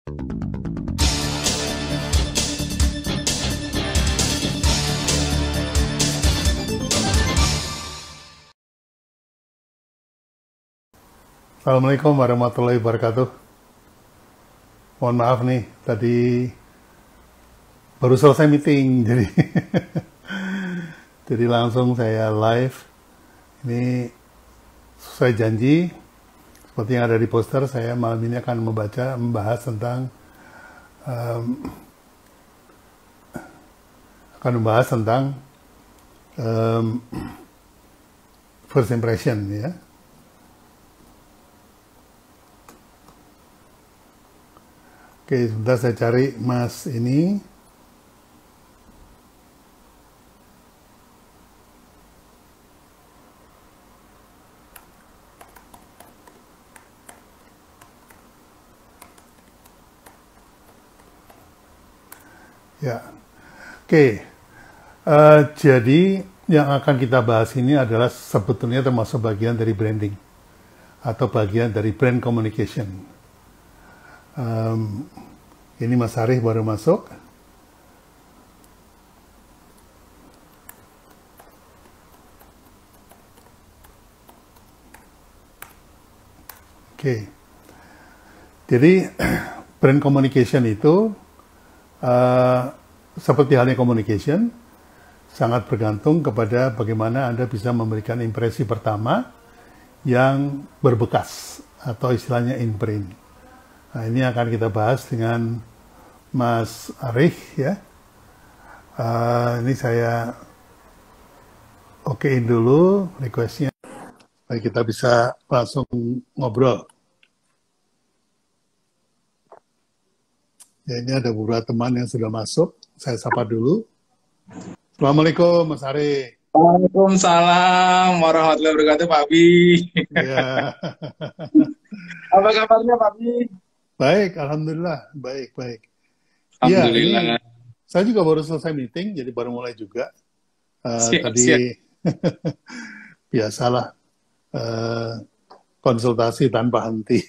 Assalamualaikum warahmatullahi wabarakatuh. Mohon maaf nih, tadi baru selesai meeting, jadi langsung saya live. Ini sesuai janji, seperti yang ada di poster, saya malam ini akan membahas tentang first impression, ya. Oke, sebentar saya cari Mas ini. Ya, oke. Jadi yang akan kita bahas ini adalah sebetulnya termasuk bagian dari branding atau bagian dari brand communication. Ini Mas Arif baru masuk. Oke. Jadi brand communication itu seperti halnya communication sangat bergantung kepada bagaimana Anda bisa memberikan impresi pertama yang berbekas atau istilahnya imprint. Nah, ini akan kita bahas dengan Mas Arif, ya. Ini saya okein dulu requestnya, supaya kita bisa langsung ngobrol. Ya, ini ada beberapa teman yang sudah masuk, saya sapa dulu. Assalamualaikum, Mas Arif. Waalaikumsalam warahmatullahi wabarakatuh, Pak Bi. Ya. Apa kabarnya, Pak Bi? Baik, alhamdulillah, baik. Ya, Alhamdulillah. ini saya juga baru selesai meeting, jadi baru mulai juga. Siap. Tadi biasalah konsultasi tanpa henti.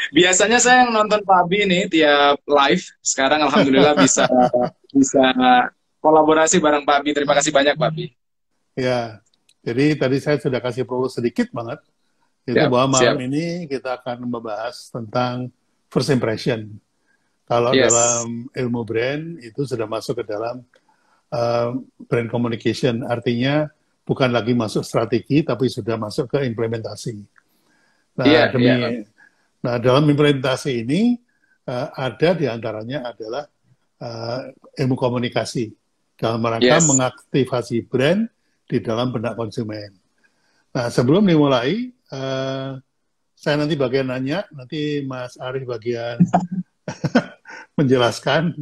Biasanya saya yang nonton Pak Bi nih tiap live. Sekarang alhamdulillah bisa kolaborasi bareng Pak Bi. Terima kasih banyak, Pak Bi. Ya, jadi tadi saya sudah kasih prolog sedikit banget. Itu bahwa malam ini kita akan membahas tentang first impression. Kalau dalam ilmu brand itu sudah masuk ke dalam brand communication. Artinya bukan lagi masuk strategi, tapi sudah masuk ke implementasi. Nah, dalam implementasi ini ada diantaranya adalah ilmu komunikasi dalam rangka mengaktifasi brand di dalam benak konsumen. Nah, sebelum dimulai, saya nanti bagian nanya, nanti Mas Arif bagian menjelaskan.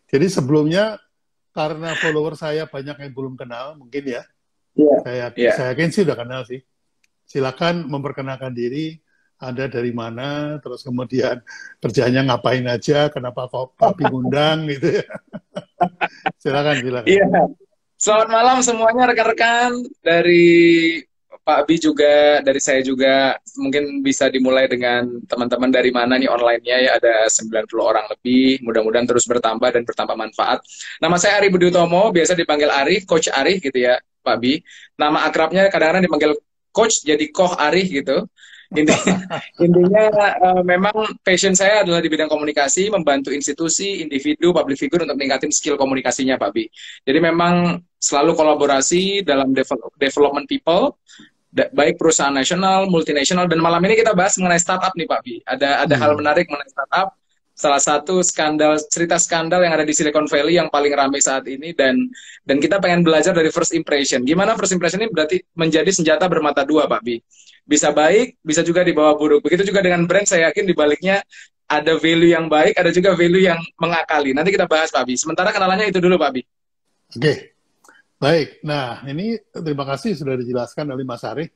Jadi sebelumnya, karena follower saya banyak yang belum kenal, mungkin ya, saya yakin sih udah kenal sih. Silakan memperkenalkan diri, Anda dari mana, terus kemudian kerjanya ngapain aja, kenapa kok Papi ngundang gitu ya. Silakan. Iya. Selamat malam semuanya rekan-rekan, dari Pak Bi juga, dari saya juga. Mungkin bisa dimulai dengan teman-teman dari mana nih online-nya, ya ada 90 orang lebih, mudah-mudahan terus bertambah dan bertambah manfaat. Nama saya Arif Budi Utomo, biasa dipanggil Arif, Coach Arif gitu ya Pak Bi. Nama akrabnya kadang-kadang dipanggil Coach, jadi Koh Arif gitu. Intinya memang passion saya adalah di bidang komunikasi, membantu institusi, individu, public figure untuk meningkatin skill komunikasinya, Pak Bi. Jadi memang selalu kolaborasi dalam development people, baik perusahaan nasional, multinasional, dan malam ini kita bahas mengenai startup nih, Pak Bi. Ada hal menarik mengenai startup. Salah satu cerita skandal yang ada di Silicon Valley yang paling ramai saat ini, dan kita pengen belajar dari first impression. Gimana first impression ini berarti menjadi senjata bermata dua, Pak Bi. Bisa baik, bisa juga dibawa buruk. Begitu juga dengan brand, saya yakin di baliknya ada value yang baik, ada juga value yang mengakali. Nanti kita bahas, Pak Bi. Sementara kenalannya itu dulu, Pak Bi. Oke. Baik, nah ini terima kasih sudah dijelaskan oleh Mas Arif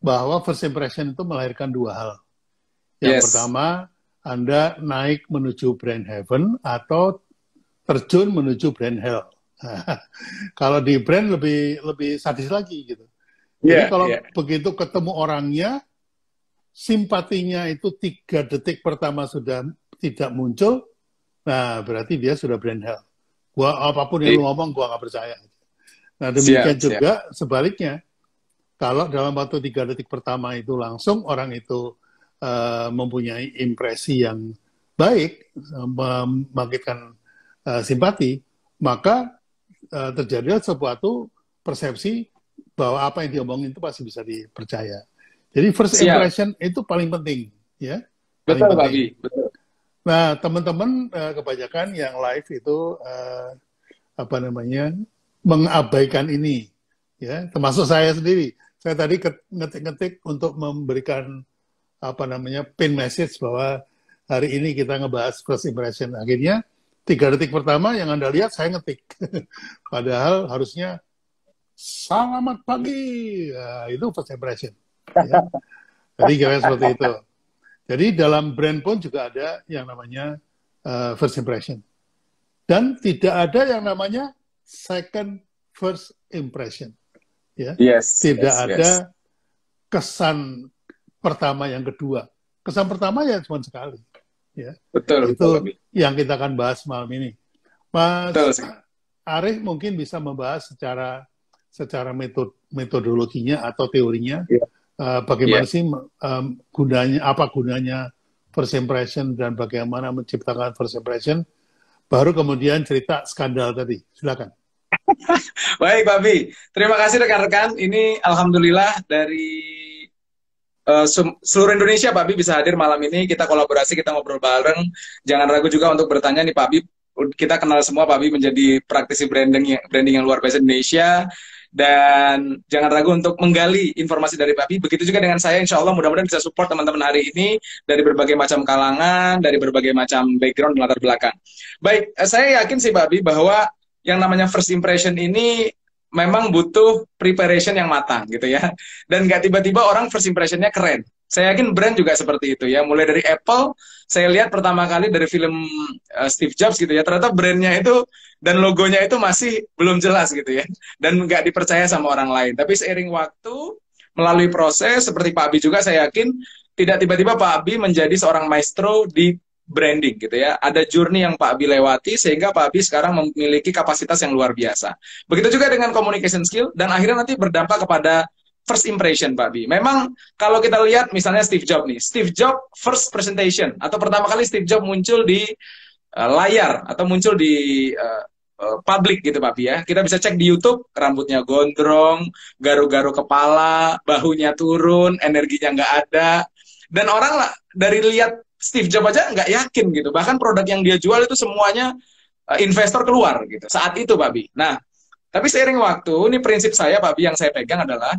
bahwa first impression itu melahirkan dua hal. Yang pertama, Anda naik menuju brand heaven atau terjun menuju brand hell. Kalau di brand lebih sadis lagi gitu. Jadi kalau begitu ketemu orangnya, simpatinya itu 3 detik pertama sudah tidak muncul, nah berarti dia sudah brand hell. Apapun yang lu ngomong, gua nggak percaya. Nah demikian juga sebaliknya, kalau dalam waktu 3 detik pertama itu langsung orang itu mempunyai impresi yang baik, membangkitkan simpati, maka terjadi suatu persepsi bahwa apa yang diomongin itu pasti bisa dipercaya. Jadi first impression itu paling penting, ya. Betul, Pak Abi. Betul. Nah, teman-teman kebanyakan yang live itu mengabaikan ini, ya. Termasuk saya sendiri. Saya tadi ngetik-ngetik untuk memberikan pin message bahwa hari ini kita ngebahas first impression. Akhirnya 3 detik pertama yang Anda lihat saya ngetik. Padahal harusnya selamat pagi. Nah, itu first impression. Ya. Jadi kira seperti itu. Jadi dalam brand pun juga ada yang namanya first impression. Dan tidak ada yang namanya second first impression. Ya. Tidak ada kesan pertama yang kedua. Kesan pertama ya cuma sekali. Ya. Betul. Itu yang kita akan bahas malam ini. Mas Arif mungkin bisa membahas secara metodologinya atau teorinya. Bagaimana sih gunanya first impression dan bagaimana menciptakan first impression, baru kemudian cerita skandal tadi. Silakan. Baik, Pak Abi. Terima kasih rekan-rekan. Ini alhamdulillah dari seluruh Indonesia Pak Abi bisa hadir malam ini. Kita kolaborasi, kita ngobrol bareng. Jangan ragu juga untuk bertanya nih Pak Abi. Kita kenal semua Pak Abi menjadi praktisi branding yang luar biasa Indonesia. Dan jangan ragu untuk menggali informasi dari Pak Abi. Begitu juga dengan saya, insya Allah mudah-mudahan bisa support teman-teman hari ini dari berbagai macam kalangan, dari berbagai macam background dan latar belakang. Baik, saya yakin sih Pak Abi bahwa yang namanya first impression ini memang butuh preparation yang matang gitu ya. Dan nggak tiba-tiba orang first impression-nya keren. Saya yakin brand juga seperti itu ya. Mulai dari Apple, saya lihat pertama kali dari film Steve Jobs gitu ya. Ternyata brandnya itu dan logonya itu masih belum jelas gitu ya. Dan nggak dipercaya sama orang lain. Tapi seiring waktu, melalui proses, seperti Pak Abi juga saya yakin, tidak tiba-tiba Pak Abi menjadi seorang maestro di branding gitu ya. Ada journey yang Pak Abi lewati sehingga Pak Abi sekarang memiliki kapasitas yang luar biasa. Begitu juga dengan communication skill dan akhirnya nanti berdampak kepada first impression Pak Abi. Memang kalau kita lihat misalnya Steve Jobs nih. Steve Jobs first presentation atau pertama kali Steve Jobs muncul di layar atau muncul di publik gitu Pak Abi ya. Kita bisa cek di YouTube, rambutnya gondrong, garu-garu kepala, bahunya turun, energinya nggak ada. Dan orang lah dari lihat Steve Jobs aja nggak yakin gitu. Bahkan produk yang dia jual itu semuanya investor keluar gitu. Saat itu Pak Abi. Nah, tapi seiring waktu, ini prinsip saya Pak Abi yang saya pegang adalah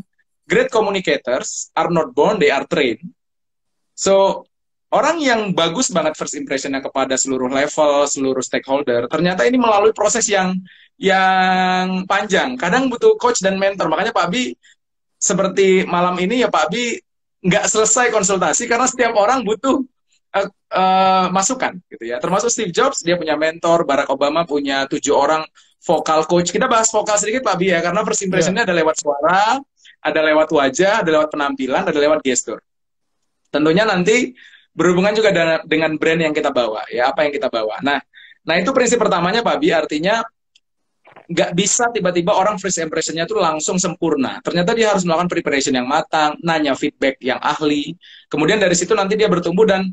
great communicators are not born, they are trained. So, orang yang bagus banget first impression-nya kepada seluruh level, seluruh stakeholder, ternyata ini melalui proses yang panjang. Kadang butuh coach dan mentor. Makanya Pak Abi, seperti malam ini ya Pak Abi, nggak selesai konsultasi karena setiap orang butuh masukan gitu ya. Termasuk Steve Jobs, dia punya mentor, Barack Obama punya 7 orang vocal coach. Kita bahas vokal sedikit Pak Abi ya, karena first impression-nya ada lewat suara, ada lewat wajah, ada lewat penampilan, ada lewat gestur. Tentunya nanti berhubungan juga dengan brand yang kita bawa ya, apa yang kita bawa. Nah itu prinsip pertamanya Pak Abi, artinya nggak bisa tiba-tiba orang first impression-nya itu langsung sempurna. Ternyata dia harus melakukan preparation yang matang, nanya feedback yang ahli. Kemudian dari situ nanti dia bertumbuh dan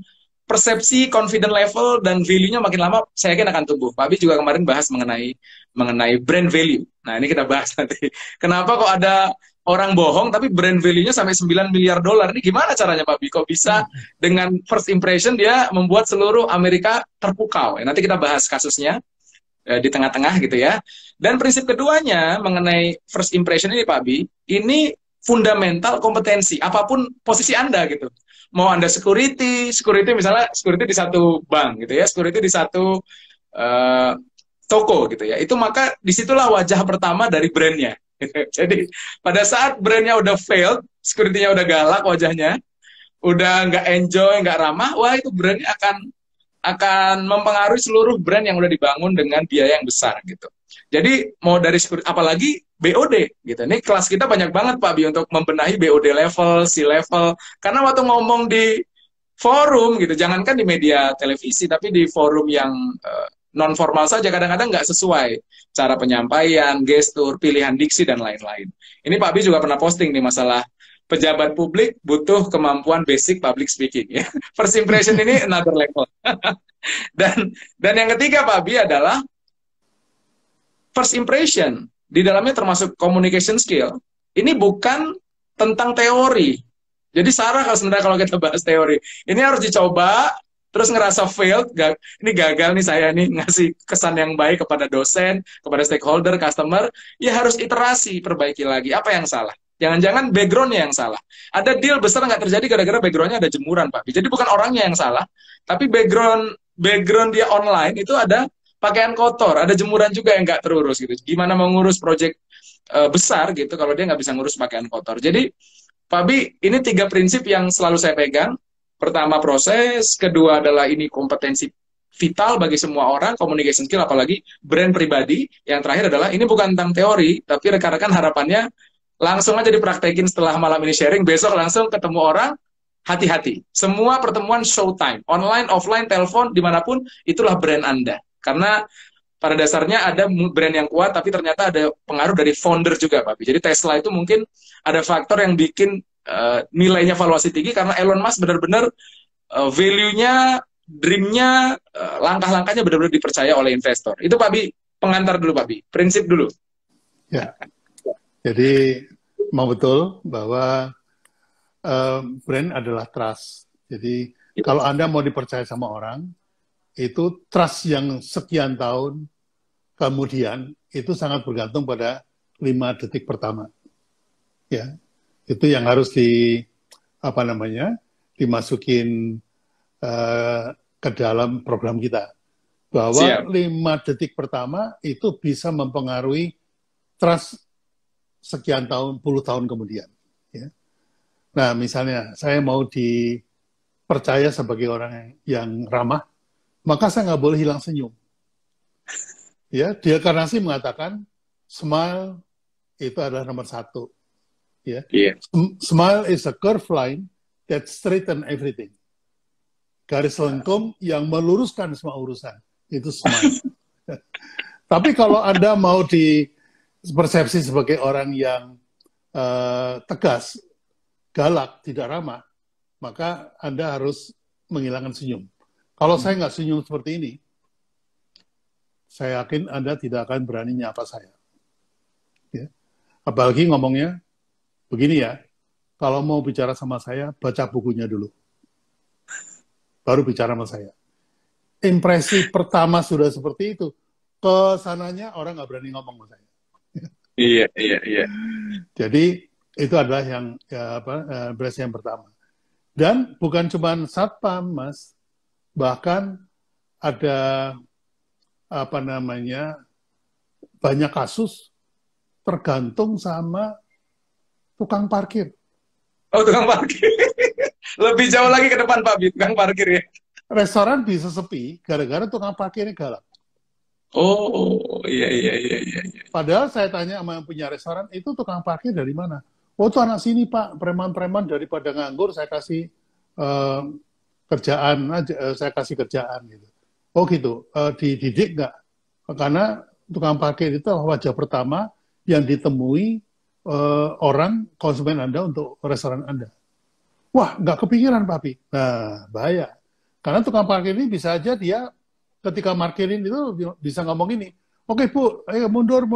persepsi, confident level, dan value-nya makin lama saya yakin akan tumbuh. Pak Abi juga kemarin bahas mengenai brand value. Nah, ini kita bahas nanti. Kenapa kok ada orang bohong, tapi brand value-nya sampai $9 miliar. Ini gimana caranya Pak Abi? Kok bisa dengan first impression dia membuat seluruh Amerika terpukau? Nanti kita bahas kasusnya di tengah-tengah gitu ya. Dan prinsip keduanya mengenai first impression ini Pak Abi, ini fundamental kompetensi, apapun posisi Anda gitu. Mau Anda security misalnya security di satu bank gitu ya, security di satu toko gitu ya. Itu maka disitulah wajah pertama dari brandnya. Jadi pada saat brandnya udah failed, security-nya udah galak wajahnya, udah nggak enjoy, nggak ramah, wah itu brandnya akan mempengaruhi seluruh brand yang udah dibangun dengan biaya yang besar gitu. Jadi mau dari security, apalagi BOD gitu. Ini kelas kita banyak banget Pak Bi untuk membenahi BOD level, C level. Karena waktu ngomong di forum gitu, jangankan di media televisi, tapi di forum yang non formal saja kadang-kadang nggak sesuai cara penyampaian, gestur, pilihan diksi dan lain-lain. Ini Pak Bi juga pernah posting nih masalah pejabat publik butuh kemampuan basic public speaking ya. First impression ini another level. Dan yang ketiga Pak Bi adalah first impression. Di dalamnya termasuk communication skill. Ini bukan tentang teori. Jadi Sarah kalau kita bahas teori, ini harus dicoba, terus ngerasa failed, ini gagal nih saya nih ngasih kesan yang baik kepada dosen, kepada stakeholder, customer, ya harus iterasi, perbaiki lagi. Apa yang salah? Jangan-jangan backgroundnya yang salah. Ada deal besar nggak terjadi gara-gara backgroundnya ada jemuran, Pak. Jadi bukan orangnya yang salah, tapi background dia online itu ada pakaian kotor, ada jemuran juga yang nggak terurus gitu. Gimana mengurus project besar gitu kalau dia nggak bisa ngurus pakaian kotor. Jadi Pak Bi, ini 3 prinsip yang selalu saya pegang. Pertama proses, kedua adalah ini kompetensi vital bagi semua orang, communication skill apalagi brand pribadi. Yang terakhir adalah ini bukan tentang teori, tapi rekan-rekan harapannya langsung aja dipraktekin setelah malam ini sharing, besok langsung ketemu orang, hati-hati. Semua pertemuan showtime, online, offline, telepon, dimanapun, itulah brand Anda. Karena pada dasarnya ada brand yang kuat, tapi ternyata ada pengaruh dari founder juga, Pak. Jadi Tesla itu mungkin ada faktor yang bikin nilainya valuasi tinggi, karena Elon Musk benar-benar value-nya, dream-nya, langkah-langkahnya benar-benar dipercaya oleh investor. Itu Pak Bi, pengantar dulu Pak Bi, prinsip dulu. Ya, jadi mau betul bahwa brand adalah trust. Jadi kalau Anda mau dipercaya sama orang, itu trust yang sekian tahun kemudian itu sangat bergantung pada 5 detik pertama. Ya, itu yang harus dimasukin ke dalam program kita. Bahwa 5 detik pertama itu bisa mempengaruhi trust sekian tahun, puluh tahun kemudian. Ya. Nah, misalnya saya mau dipercaya sebagai orang yang ramah, maka saya nggak boleh hilang senyum. Ya, Dale Carnegie mengatakan smile itu adalah nomor 1. Ya, smile is a curved line that straighten everything. Garis lengkung yang meluruskan semua urusan itu smile. Tapi kalau Anda mau dipersepsi sebagai orang yang tegas, galak, tidak ramah, maka Anda harus menghilangkan senyum. Kalau saya nggak senyum seperti ini, saya yakin Anda tidak akan berani nyapa saya. Ya. Apalagi ngomongnya, begini ya, kalau mau bicara sama saya, baca bukunya dulu. Baru bicara sama saya. Impresi pertama sudah seperti itu, kesananya orang nggak berani ngomong sama saya. Iya. Jadi, itu adalah impresi yang pertama. Dan bukan cuma satpam, Mas. Bahkan ada banyak kasus tergantung sama tukang parkir. Oh, tukang parkir. Lebih jauh lagi ke depan, Pak, tukang parkir ya. Restoran bisa sepi gara-gara tukang parkirnya galak. Oh, iya. Padahal saya tanya sama yang punya restoran, itu tukang parkir dari mana? Oh, itu anak sini, Pak. Preman-preman daripada nganggur, saya kasih kerjaan aja, saya kasih kerjaan gitu. Oh gitu, dididik nggak? Karena tukang parkir itu wajah pertama yang ditemui orang konsumen Anda untuk restoran Anda. Wah, nggak kepikiran, Papi. Nah, bahaya. Karena tukang parkir ini bisa aja dia ketika parkirin itu bisa ngomong ini. Oke, Bu, ayo mundur.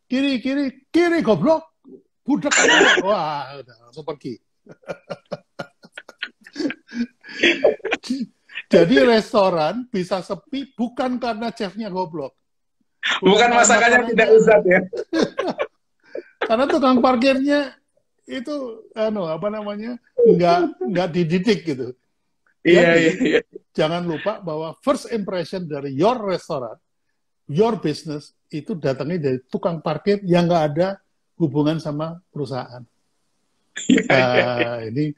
Kiri, goblok. Budak. Wah, udah langsung pergi. Jadi restoran bisa sepi bukan karena chefnya goblok. Bukan masakannya tidak uzat ya. Karena tukang parkirnya itu nggak dididik gitu. Jadi, jangan lupa bahwa first impression dari your restoran, your business itu datangnya dari tukang parkir yang nggak ada hubungan sama perusahaan. Ini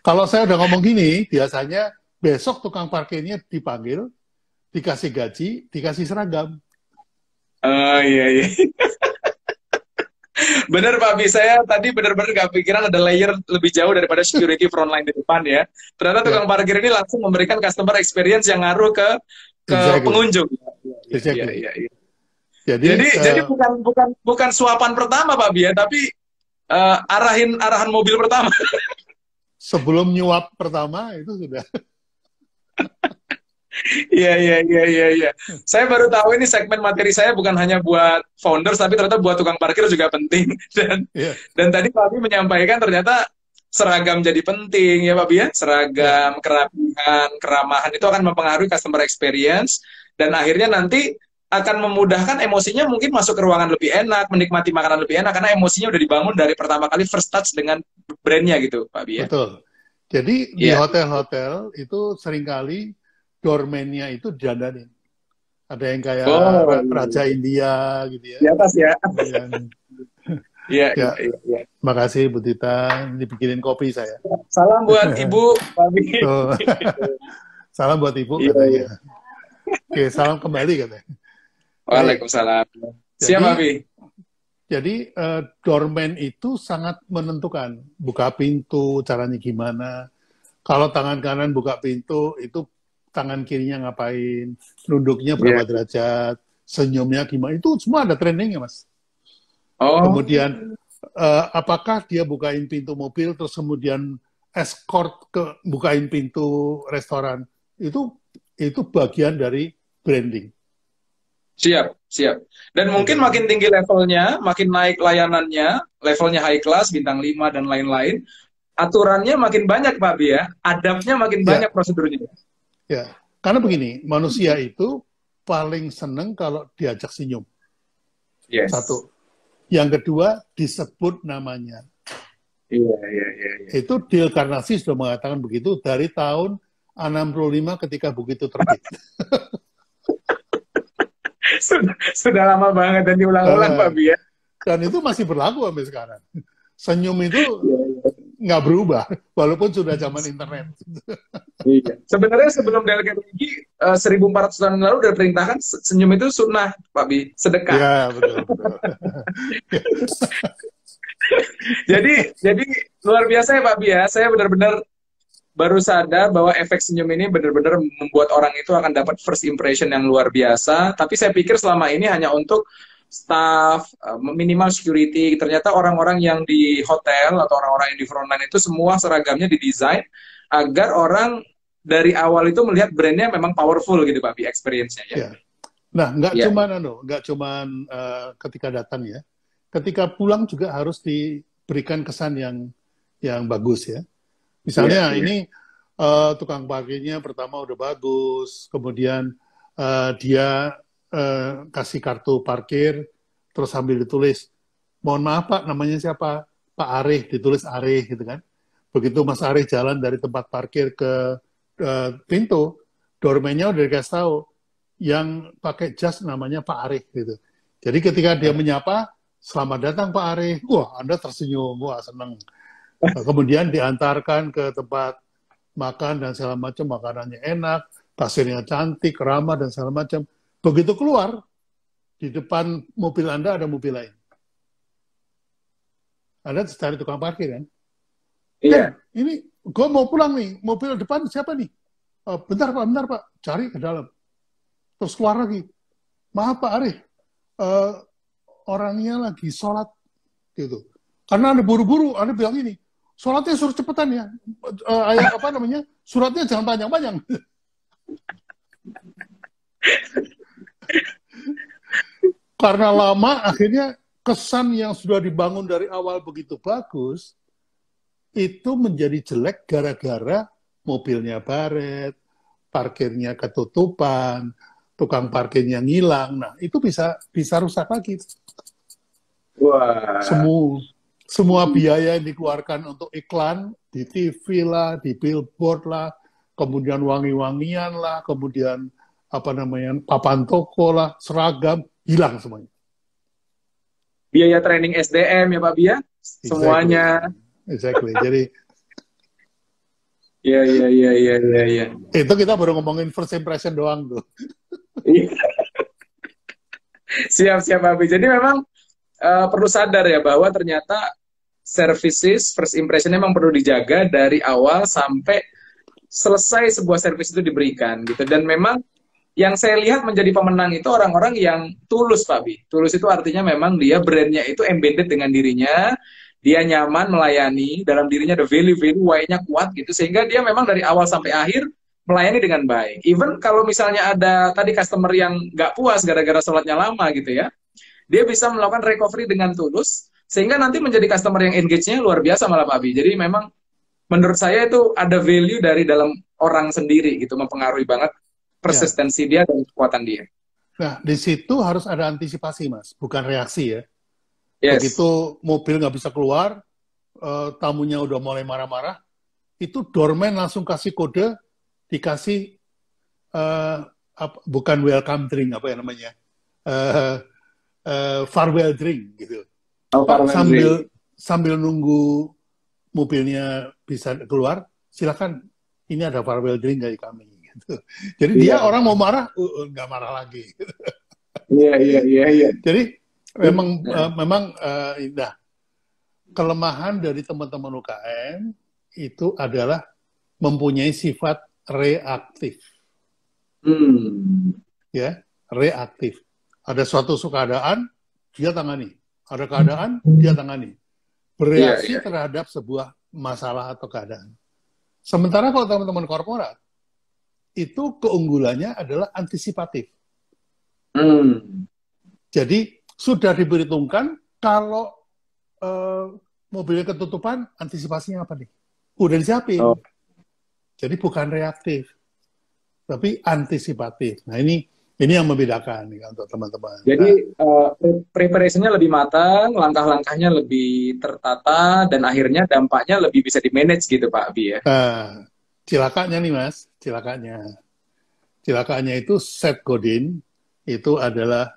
kalau saya udah ngomong gini, biasanya besok tukang parkirnya dipanggil, dikasih gaji, dikasih seragam. Iya. Bener Pak Bi, saya tadi benar-benar nggak pikiran ada layer lebih jauh daripada security frontline di depan ya. Ternyata tukang parkir ini langsung memberikan customer experience yang ngaruh ke Exactly. pengunjung. Exactly. Iya. Jadi Bukan suapan pertama Pak Bi ya, tapi arahan mobil pertama. sebelum nyuap pertama itu sudah. Iya. Saya baru tahu ini segmen materi saya bukan hanya buat founders, tapi ternyata buat tukang parkir juga penting. Dan tadi Pak Bi menyampaikan ternyata seragam jadi penting ya Pak Bi ya. Seragam, kerapihan, keramahan itu akan mempengaruhi customer experience dan akhirnya nanti akan memudahkan emosinya mungkin masuk ke ruangan lebih enak, menikmati makanan lebih enak karena emosinya udah dibangun dari pertama kali first touch dengan brandnya gitu Pak Bi ya. Betul. Jadi di hotel-hotel itu seringkali doorman-nya itu didandanin. Ada yang kayak Raja India gitu ya. Di atas ya. Iya. Makasih Bu Tita, dibikinin kopi saya. Salam buat Ibu, Pak Bi. Salam buat Ibu katanya. Oke, salam kembali katanya. Waalaikumsalam. Siap Pak Bi. Jadi doorman itu sangat menentukan buka pintu, caranya gimana. Kalau tangan kanan buka pintu, itu tangan kirinya ngapain, nunduknya berapa derajat, senyumnya gimana, itu semua ada trainingnya Mas. Kemudian apakah dia bukain pintu mobil, terus kemudian escort ke bukain pintu restoran, itu bagian dari branding. Siap. Dan mungkin makin tinggi levelnya, makin naik layanannya, levelnya high class, bintang 5 dan lain-lain, aturannya makin banyak Pak Bi ya, adabnya makin banyak prosedurnya. Ya, karena begini, manusia itu paling seneng kalau diajak senyum. Satu. Yang kedua, disebut namanya. Iya. Itu Dale Carnegie sudah mengatakan begitu dari tahun 65 ketika buku itu terbit. sudah lama banget dan diulang-ulang Pak Bi ya. Dan itu masih berlaku sampai sekarang. Senyum itu nggak berubah, walaupun sudah zaman internet. Iya. Sebenarnya sebelum Dale Carnegie 1400 tahun lalu udah perintahkan senyum itu sunnah, Pak Bi, sedekah. Iya, betul. jadi luar biasa ya Pak Bi ya. Saya benar-benar baru sadar bahwa efek senyum ini benar-benar membuat orang itu akan dapat first impression yang luar biasa. Tapi saya pikir selama ini hanya untuk staff, minimal security. Ternyata orang-orang yang di hotel atau orang-orang yang di frontline itu semua seragamnya didesain agar orang dari awal itu melihat brandnya memang powerful gitu Pak Bi, experience-nya ya. Nah, nggak cuman ketika datang ya. Ketika pulang juga harus diberikan kesan yang bagus ya. Misalnya ini tukang parkirnya pertama udah bagus, kemudian dia kasih kartu parkir, terus sambil ditulis, mohon maaf Pak, namanya siapa? Pak Arif, ditulis Arif gitu kan. Begitu Mas Arif jalan dari tempat parkir ke pintu, doorman-nya udah dikasih tahu, yang pakai jas namanya Pak Arif gitu. Jadi ketika dia menyapa, selamat datang Pak Arif, wah Anda tersenyum, wah seneng. Kemudian diantarkan ke tempat makan dan segala macam, makanannya enak, pasirnya cantik, ramah dan segala macam. Begitu keluar, di depan mobil Anda ada mobil lain. Anda cari tukang parkir kan? Iya. Ini gue mau pulang nih, mobil depan siapa nih? Bentar Pak, cari ke dalam. Terus keluar lagi. Maaf Pak Arif, orangnya lagi sholat gitu. Karena Anda buru-buru, Anda bilang ini, sholatnya suruh cepetan ya. Suratnya jangan panjang-panjang. Karena lama, akhirnya kesan yang sudah dibangun dari awal begitu bagus, itu menjadi jelek gara-gara mobilnya baret, parkirnya ketutupan, tukang parkirnya ngilang. Nah, itu bisa rusak lagi. Wah. Semua biaya yang dikeluarkan untuk iklan, di TV lah, di billboard lah, kemudian wangi-wangian lah, kemudian papan toko lah, seragam, hilang semuanya. Biaya training SDM ya Pak Bia, semuanya. Exactly. Jadi Iya. Itu kita baru ngomongin first impression doang tuh. Siap Pak Bia. Jadi memang perlu sadar ya bahwa ternyata services first impression memang perlu dijaga dari awal sampai selesai sebuah service itu diberikan gitu. Dan memang yang saya lihat menjadi pemenang itu orang-orang yang tulus, Pak Bi. Tulus itu artinya memang dia brandnya itu embedded dengan dirinya, dia nyaman melayani, dalam dirinya ada value-value, why-nya kuat gitu, sehingga dia memang dari awal sampai akhir melayani dengan baik. Even kalau misalnya ada tadi customer yang nggak puas gara-gara sholatnya lama gitu ya, dia bisa melakukan recovery dengan tulus, sehingga nanti menjadi customer yang engage-nya luar biasa malah Pak Bi. Jadi memang menurut saya itu ada value dari dalam orang sendiri gitu, mempengaruhi banget persistensi dia dan kekuatan dia. Nah, di situ harus ada antisipasi, Mas, bukan reaksi ya. Yes. Begitu mobil nggak bisa keluar, tamunya udah mulai marah-marah, itu doorman langsung kasih kode, dikasih bukan welcome drink, apa ya namanya, farewell drink gitu. Pak, sambil nunggu mobilnya bisa keluar, silakan ini ada farewell drink dari kami. Gitu. Jadi dia orang mau marah, nggak marah lagi. Iya. Jadi memang kelemahan dari teman-teman UKM itu adalah mempunyai sifat reaktif. Ya, reaktif. Ada suatu keadaan, dia tangani. Ada keadaan, dia tangani. Bereaksi terhadap sebuah masalah atau keadaan. Sementara kalau teman-teman korporat, itu keunggulannya adalah antisipatif. Jadi sudah diperhitungkan kalau mobilnya ketutupan, antisipasinya apa nih? Udah disiapin. Jadi bukan reaktif, tapi antisipatif. Nah ini yang membedakan nih untuk teman-teman. Jadi preparation-nya lebih matang, langkah-langkahnya lebih tertata, dan akhirnya dampaknya lebih bisa di-manage gitu Pak Abi ya. Cilakanya nih Mas, cilakanya itu Seth Godin, itu adalah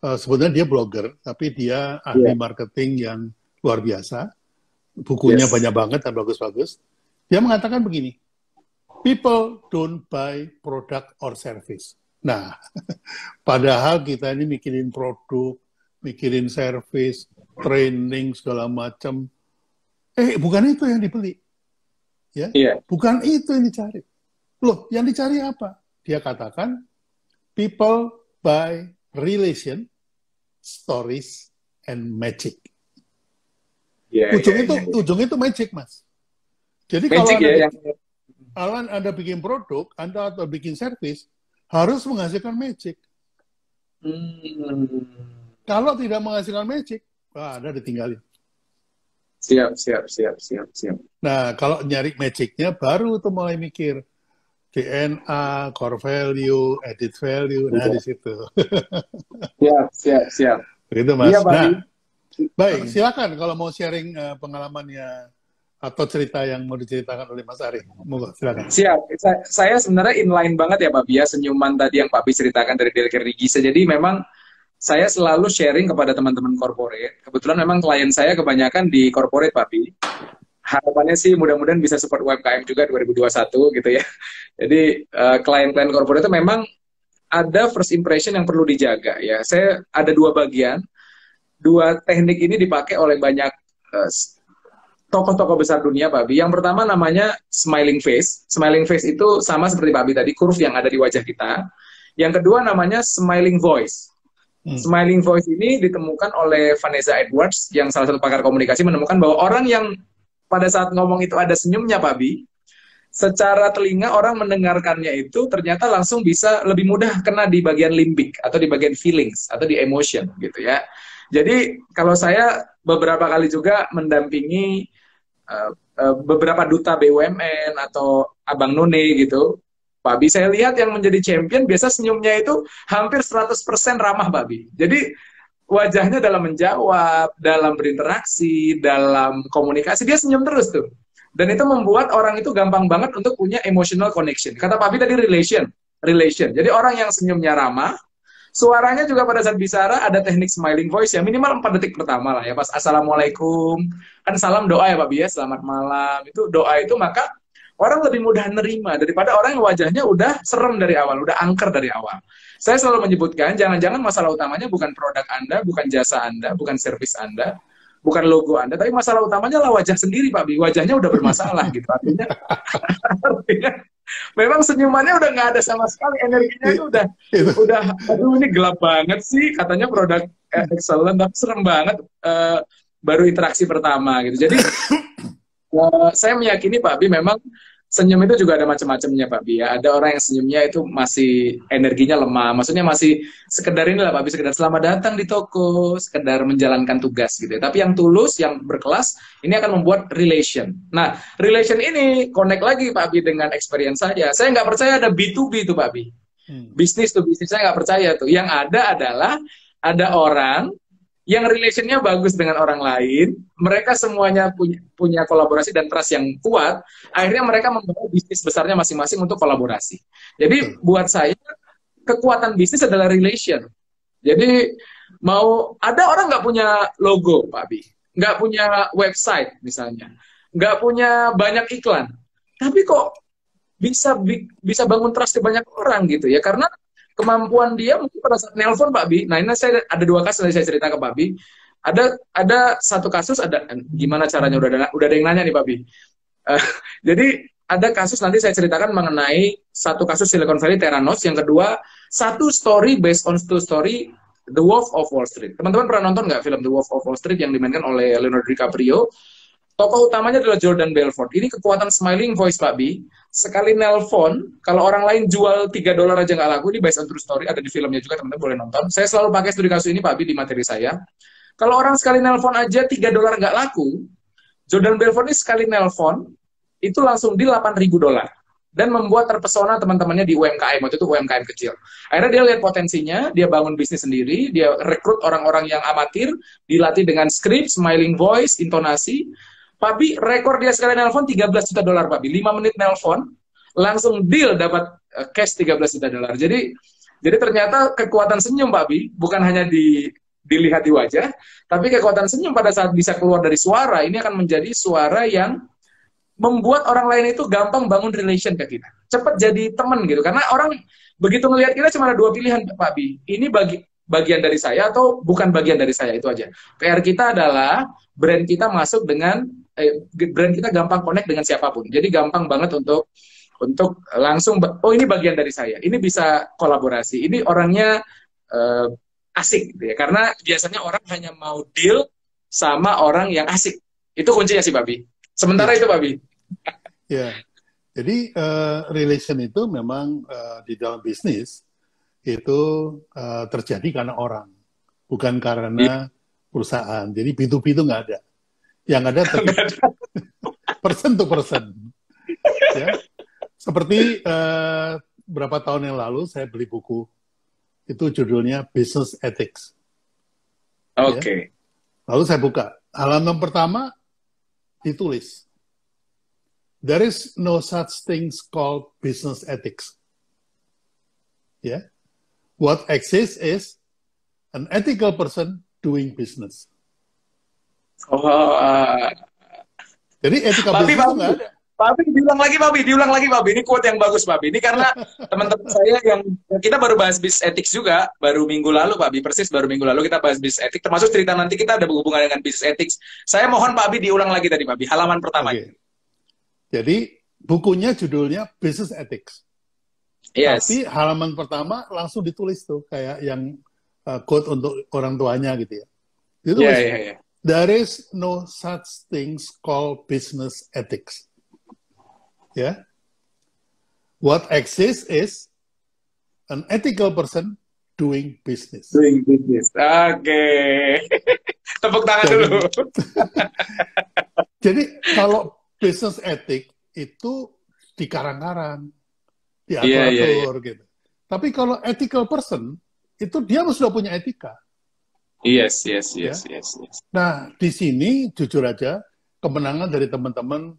sebenarnya dia blogger, tapi dia ahli marketing yang luar biasa, bukunya banyak banget dan bagus-bagus. Dia mengatakan begini, people don't buy product or service. Nah, padahal kita ini mikirin produk, mikirin service, training segala macam, bukan itu yang dibeli. Ya, bukan itu yang dicari. Loh, yang dicari apa? Dia katakan, people buy relation, stories, and magic. Ujung itu magic, Mas. Jadi magic kalau Anda bikin produk, Anda atau bikin service, harus menghasilkan magic. Kalau tidak menghasilkan magic, Anda ditinggalin. Siap. Nah, kalau nyari magicnya baru tuh mulai mikir DNA, core value, edit value, nah di situ. Siap. Begitu Mas. Iya, nah, baik, silakan kalau mau sharing pengalamannya atau cerita yang mau diceritakan oleh Mas Ari. Moga, silakan. Siap. Saya sebenarnya inline banget ya Pak Bia, senyuman tadi yang Pak Bia ceritakan dari Delker Rigisa. Jadi memang saya selalu sharing kepada teman-teman corporate. Kebetulan memang klien saya kebanyakan di corporate, Pak Pi. Harapannya sih mudah-mudahan bisa support UMKM juga 2021 gitu ya. Jadi klien-klien corporate itu memang ada first impression yang perlu dijaga ya. Saya ada dua bagian. Dua teknik ini dipakai oleh banyak tokoh-tokoh besar dunia, Pak Bi. Yang pertama namanya smiling face. Smiling face itu sama seperti Pak Bi tadi, curve yang ada di wajah kita. Yang kedua namanya smiling voice. Smiling voice ini ditemukan oleh Vanessa Edwards, yang salah satu pakar komunikasi, menemukan bahwa orang yang pada saat ngomong itu ada senyumnya, Pak Bi, secara telinga orang mendengarkannya itu ternyata langsung bisa lebih mudah kena di bagian limbik, atau di bagian feelings, atau di emotion, gitu ya. Jadi, kalau saya beberapa kali juga mendampingi beberapa duta BUMN, atau Abang None, gitu, Pak Bi, saya lihat yang menjadi champion biasa senyumnya itu hampir 100% ramah, Pak Bi. Jadi wajahnya dalam menjawab, dalam berinteraksi, dalam komunikasi, dia senyum terus tuh. Dan itu membuat orang itu gampang banget untuk punya emotional connection. Kata Pak Bi tadi relation. Jadi orang yang senyumnya ramah, suaranya juga pada saat bicara ada teknik smiling voice ya, minimal 4 detik pertama lah ya, pas assalamualaikum, kan salam doa ya Pak Bi ya, selamat malam, itu doa itu, maka orang lebih mudah nerima daripada orang yang wajahnya udah serem dari awal, udah angker dari awal. Saya selalu menyebutkan, jangan-jangan masalah utamanya bukan produk Anda, bukan jasa Anda, bukan servis Anda, bukan logo Anda, tapi masalah utamanya lah wajah sendiri, Pak Bi. Wajahnya udah bermasalah gitu. Artinya memang senyumannya udah nggak ada sama sekali, energinya itu udah, aduh ini gelap banget sih, katanya produk excellent, tapi serem banget, baru interaksi pertama gitu. Jadi saya meyakini Pak Bi memang senyum itu juga ada macam-macamnya Pak Bi ya. Ada orang yang senyumnya itu masih energinya lemah, maksudnya masih sekedar inilah Pak Bi, sekedar selamat datang di toko, sekedar menjalankan tugas gitu ya. Tapi yang tulus, yang berkelas, ini akan membuat relation. Nah, relation ini connect lagi Pak Bi dengan experience saya. Saya nggak percaya ada B2B itu Pak Bi. Bisnis to bisnis saya nggak percaya tuh. Yang ada adalah ada orang yang relationnya bagus dengan orang lain, mereka semuanya punya kolaborasi dan trust yang kuat, akhirnya mereka membawa bisnis besarnya masing-masing untuk kolaborasi. Jadi buat saya, kekuatan bisnis adalah relation. Jadi mau ada orang nggak punya logo, Pak Bi, nggak punya website misalnya, nggak punya banyak iklan, tapi kok bisa bangun trust di banyak orang gitu ya, karena kemampuan dia mungkin pada saat nelpon Pak Bi. Nah, ini saya ada 2 kasus yang saya cerita ke Pak Bi. Ada satu kasus, ada gimana caranya, udah ada yang nanya nih Pak Bi. Jadi ada kasus, nanti saya ceritakan mengenai satu kasus Silicon Valley Theranos, yang kedua satu story based on true story, The Wolf of Wall Street. Teman-teman pernah nonton nggak film The Wolf of Wall Street yang dimainkan oleh Leonardo DiCaprio? Tokoh utamanya adalah Jordan Belfort. Ini kekuatan smiling voice Pak Bi. Sekali nelpon, kalau orang lain jual $3 aja nggak laku, ini based on true story, ada di filmnya juga, teman-teman boleh nonton. Saya selalu pakai studi kasus ini Pak Bi di materi saya. Kalau orang sekali nelpon aja $3 nggak laku, Jordan Belfort ini sekali nelpon, itu langsung di $8.000. Dan membuat terpesona teman-temannya di UMKM, waktu itu UMKM kecil. Akhirnya dia lihat potensinya, dia bangun bisnis sendiri, dia rekrut orang-orang yang amatir, dilatih dengan script, smiling voice, intonasi. Pak Bi, rekor dia sekali nelpon $13 juta, Pak Bi. 5 menit nelpon, langsung deal dapat cash $13 juta. Jadi ternyata kekuatan senyum Pak Bi, bukan hanya dilihat di wajah, tapi kekuatan senyum pada saat bisa keluar dari suara, ini akan menjadi suara yang membuat orang lain itu gampang bangun relation ke kita. Cepat jadi teman gitu. Karena orang begitu melihat kita cuma ada 2 pilihan Pak Bi. Ini bagian dari saya atau bukan bagian dari saya, itu aja. PR kita adalah brand kita masuk dengan brand kita gampang connect dengan siapapun. Jadi gampang banget untuk langsung, oh ini bagian dari saya, ini bisa kolaborasi, ini orangnya asik gitu ya. Karena biasanya orang hanya mau deal sama orang yang asik. Itu kuncinya sih, Babi. Sementara itu, Babi. Ya, jadi relation itu memang di dalam bisnis itu terjadi karena orang, bukan karena perusahaan. Jadi B2B itu nggak ada. Yang ada tetap person to person. Ya. Seperti berapa tahun yang lalu saya beli buku, itu judulnya Business Ethics. Oke. Okay. Ya. Lalu saya buka, halaman pertama ditulis, there is no such things called business ethics. Ya. What exists is an ethical person doing business. Jadi etika bisnis itu nggak ada. Pak Bi, diulang lagi, Pak Bi. Ini quote yang bagus, Pak Bi. Ini karena teman-teman saya yang kita baru bahas business ethics juga, baru minggu lalu, Pak Bi. Persis baru minggu lalu kita bahas business ethics, termasuk cerita nanti kita ada hubungan dengan business ethics. Saya mohon Pak Bi diulang lagi tadi, Pak Bi. Halaman pertama. Okay. Jadi bukunya judulnya Business Ethics. Yes. Tapi halaman pertama langsung ditulis tuh kayak yang quote untuk orang tuanya gitu ya. Ditulis. Yeah. There is no such things called business ethics. Ya. Yeah. What exists is an ethical person doing business. Doing business. Oke. Tepuk tangan dulu. Jadi kalau business ethic itu dikarang-karang, diatur-atur gitu. Tapi kalau ethical person itu dia sudah punya etika. Yes. Nah, di sini jujur aja kemenangan dari teman-teman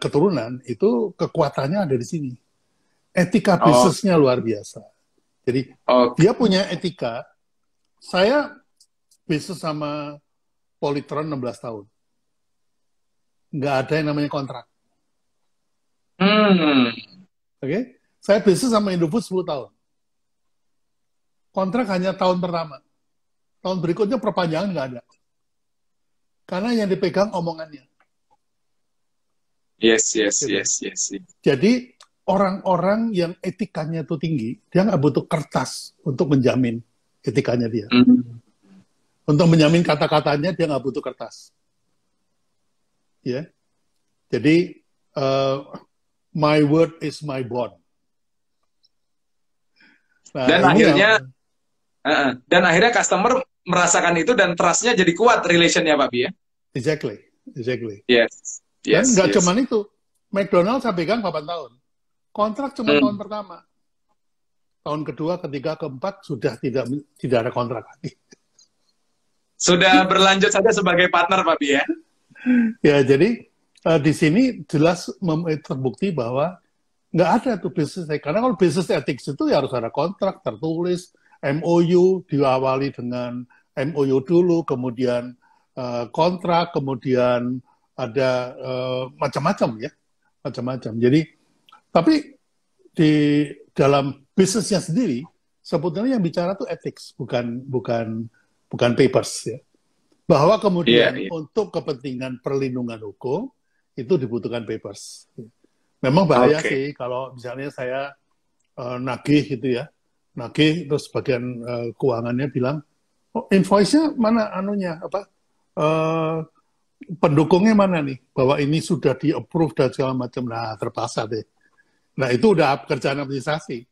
keturunan itu kekuatannya ada di sini. Etika bisnisnya luar biasa. Jadi dia punya etika. Saya bisnis sama Polytron 16 tahun. Nggak ada yang namanya kontrak. Hmm. Oke, saya bisnis sama Indofood 10 tahun. Kontrak hanya tahun pertama. Tahun berikutnya perpanjangan nggak ada. Karena yang dipegang omongannya. Yes, yes, Gitu. yes, yes. Jadi orang-orang yang etikanya itu tinggi, dia nggak butuh kertas untuk menjamin etikanya dia. Untuk menjamin kata-katanya dia nggak butuh kertas. Ya, jadi my word is my bond. Nah, dan akhirnya customer merasakan itu dan trust-nya jadi kuat relationnya Pak Bi ya. Exactly. Yes. Dan nggak cuma itu, McDonald saya pegang 8 tahun. Kontrak cuma tahun pertama. Tahun kedua, ketiga, keempat sudah tidak ada kontrak lagi. Sudah berlanjut saja sebagai partner Pak Bi ya. Ya, jadi di sini jelas terbukti bahwa nggak ada tuh bisnis ethics. Karena kalau bisnis ethics itu ya harus ada kontrak tertulis, MOU diawali dengan MOU dulu, kemudian kontrak, kemudian ada macam-macam ya, macam-macam. Jadi, tapi di dalam bisnisnya sendiri sebetulnya yang bicara tuh ethics, bukan papers ya. Bahwa kemudian untuk kepentingan perlindungan hukum itu dibutuhkan papers. Memang bahaya sih kalau misalnya saya nagih gitu ya, nagih terus bagian keuangannya bilang, oh, invoice-nya mana anunya apa pendukungnya mana nih bahwa ini sudah di-approve dan segala macam. Nah, terpaksa deh. Nah, itu udah kerjaan administrasi.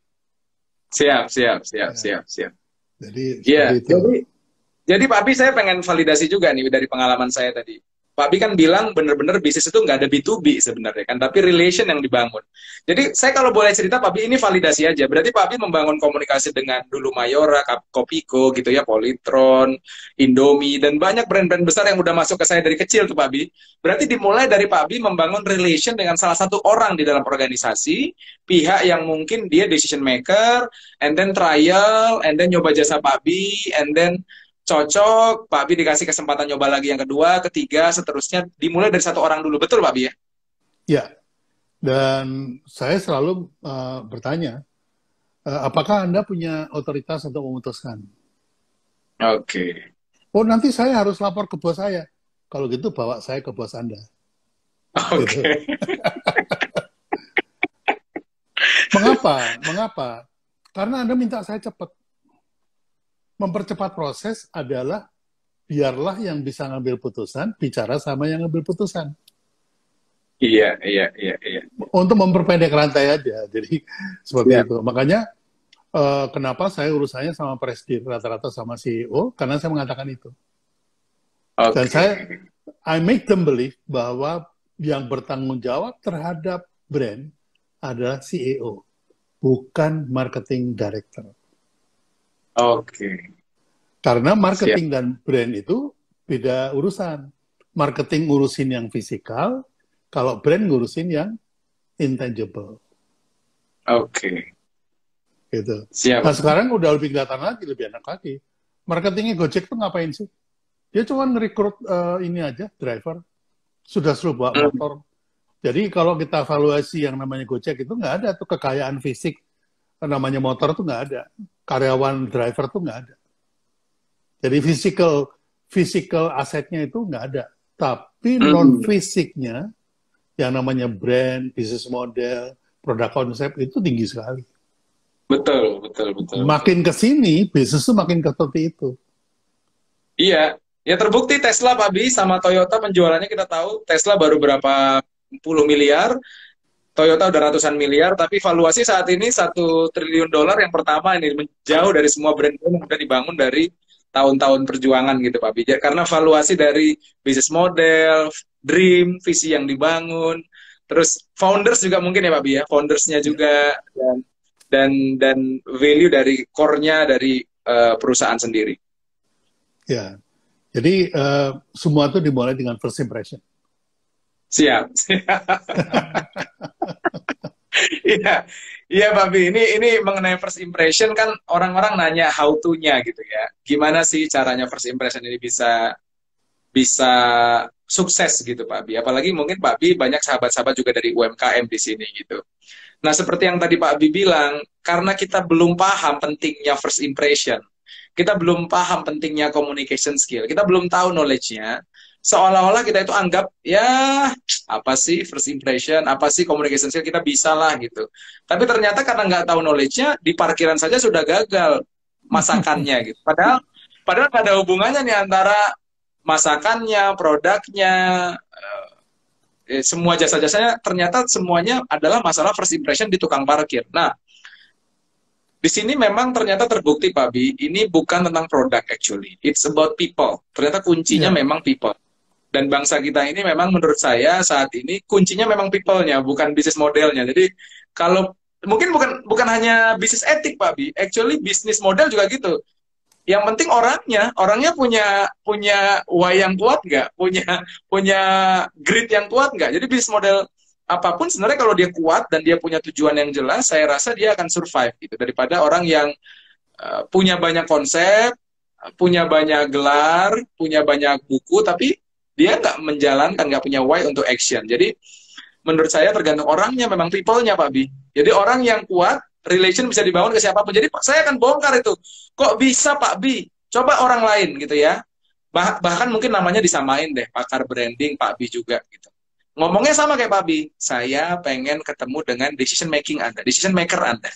Siap. Jadi Pak Bi, saya pengen validasi juga nih dari pengalaman saya tadi. Pak Bi kan bilang bener-bener bisnis itu nggak ada B2B sebenarnya kan, tapi relation yang dibangun. Jadi saya kalau boleh cerita Pak Bi, ini validasi aja. Berarti Pak Bi membangun komunikasi dengan dulu Mayora, Kopiko gitu ya, Polytron, Indomie, dan banyak brand-brand besar yang udah masuk ke saya dari kecil tuh Pak Bi. Berarti dimulai dari Pak Bi membangun relation dengan salah satu orang di dalam organisasi, pihak yang mungkin dia decision maker, and then trial, and then nyoba jasa Pak Bi, and then cocok, Pak Bi dikasih kesempatan nyoba lagi yang kedua, ketiga, seterusnya dimulai dari satu orang dulu. Betul Pak Bi ya? Ya, dan saya selalu bertanya, apakah Anda punya otoritas untuk memutuskan? Oke. Oh, nanti saya harus lapor ke bos saya. Kalau gitu bawa saya ke bos Anda. Oke. Mengapa? Karena Anda minta saya cepat. Mempercepat proses adalah biarlah yang bisa ngambil putusan bicara sama yang ngambil putusan. Iya. Untuk memperpendek rantai aja. Jadi seperti itu. Makanya kenapa saya urusannya sama presiden rata-rata sama CEO, karena saya mengatakan itu. Dan I make them believe bahwa yang bertanggung jawab terhadap brand adalah CEO, bukan marketing director. Karena marketing dan brand itu beda urusan. Marketing ngurusin yang fisikal, kalau brand ngurusin yang intangible. Gitu. Siap. Nah sekarang udah lebih kelihatan lagi, lebih enak lagi. Marketingnya Gojek tuh ngapain sih? Dia cuma ngerekrut ini aja, driver. Sudah suruh bawa motor. Jadi kalau kita evaluasi yang namanya Gojek itu nggak ada tuh kekayaan fisik. Namanya motor tuh nggak ada. Karyawan driver tuh nggak ada. Jadi physical asetnya itu nggak ada. Tapi non-fisiknya, yang namanya brand, business model, produk konsep, itu tinggi sekali. Betul. Makin ke sini, bisnis itu makin seperti itu. Iya. Ya terbukti Tesla, Pak Bi, sama Toyota penjualannya kita tahu. Tesla baru berapa puluh miliar, Toyota udah ratusan miliar, tapi valuasi saat ini $1 triliun yang pertama ini jauh dari semua brand yang udah dibangun dari tahun-tahun perjuangan gitu Pak Bi. Karena valuasi dari bisnis model, dream, visi yang dibangun, terus founders juga mungkin ya Pak Bi ya, foundersnya juga dan value dari core-nya dari perusahaan sendiri. Ya, jadi semua itu dimulai dengan first impression. Siap. Iya Pak Bi, ini mengenai first impression kan orang-orang nanya how to-nya gitu ya. Gimana sih caranya first impression ini bisa sukses gitu Pak Abi. Apalagi mungkin Pak Abi banyak sahabat-sahabat juga dari UMKM di sini gitu. Nah, seperti yang tadi Pak Abi bilang, karena kita belum paham pentingnya first impression, kita belum paham pentingnya communication skill, kita belum tahu knowledge-nya, seolah-olah kita itu anggap, ya apa sih first impression, apa sih communication skill, kita bisa lah gitu. Tapi ternyata karena nggak tahu knowledge-nya, di parkiran saja sudah gagal masakannya gitu. Padahal nggak ada hubungannya nih antara masakannya, produknya, semua jasa-jasanya, ternyata semuanya adalah masalah first impression di tukang parkir. Nah, di sini memang ternyata terbukti Pak Bi, ini bukan tentang produk actually, it's about people. Ternyata kuncinya memang people. Dan bangsa kita ini memang menurut saya saat ini kuncinya memang people-nya, bukan bisnis modelnya. Jadi kalau mungkin bukan hanya bisnis etik Pak Bi, actually bisnis model juga gitu. Yang penting orangnya punya why yang kuat nggak, punya grit yang kuat nggak. Jadi bisnis model apapun sebenarnya kalau dia kuat dan dia punya tujuan yang jelas, saya rasa dia akan survive gitu. Daripada orang yang punya banyak konsep, punya banyak gelar, punya banyak buku, tapi dia nggak menjalankan, nggak punya why untuk action. Jadi menurut saya tergantung orangnya, memang people-nya Pak Bi. Jadi orang yang kuat, relation bisa dibangun ke siapapun. Jadi saya akan bongkar itu. Kok bisa Pak Bi? Coba orang lain gitu ya. Bahkan mungkin namanya disamain deh, pakar branding Pak Bi juga gitu. Ngomongnya sama kayak Pak Bi. Saya pengen ketemu dengan decision making Anda, decision maker Anda.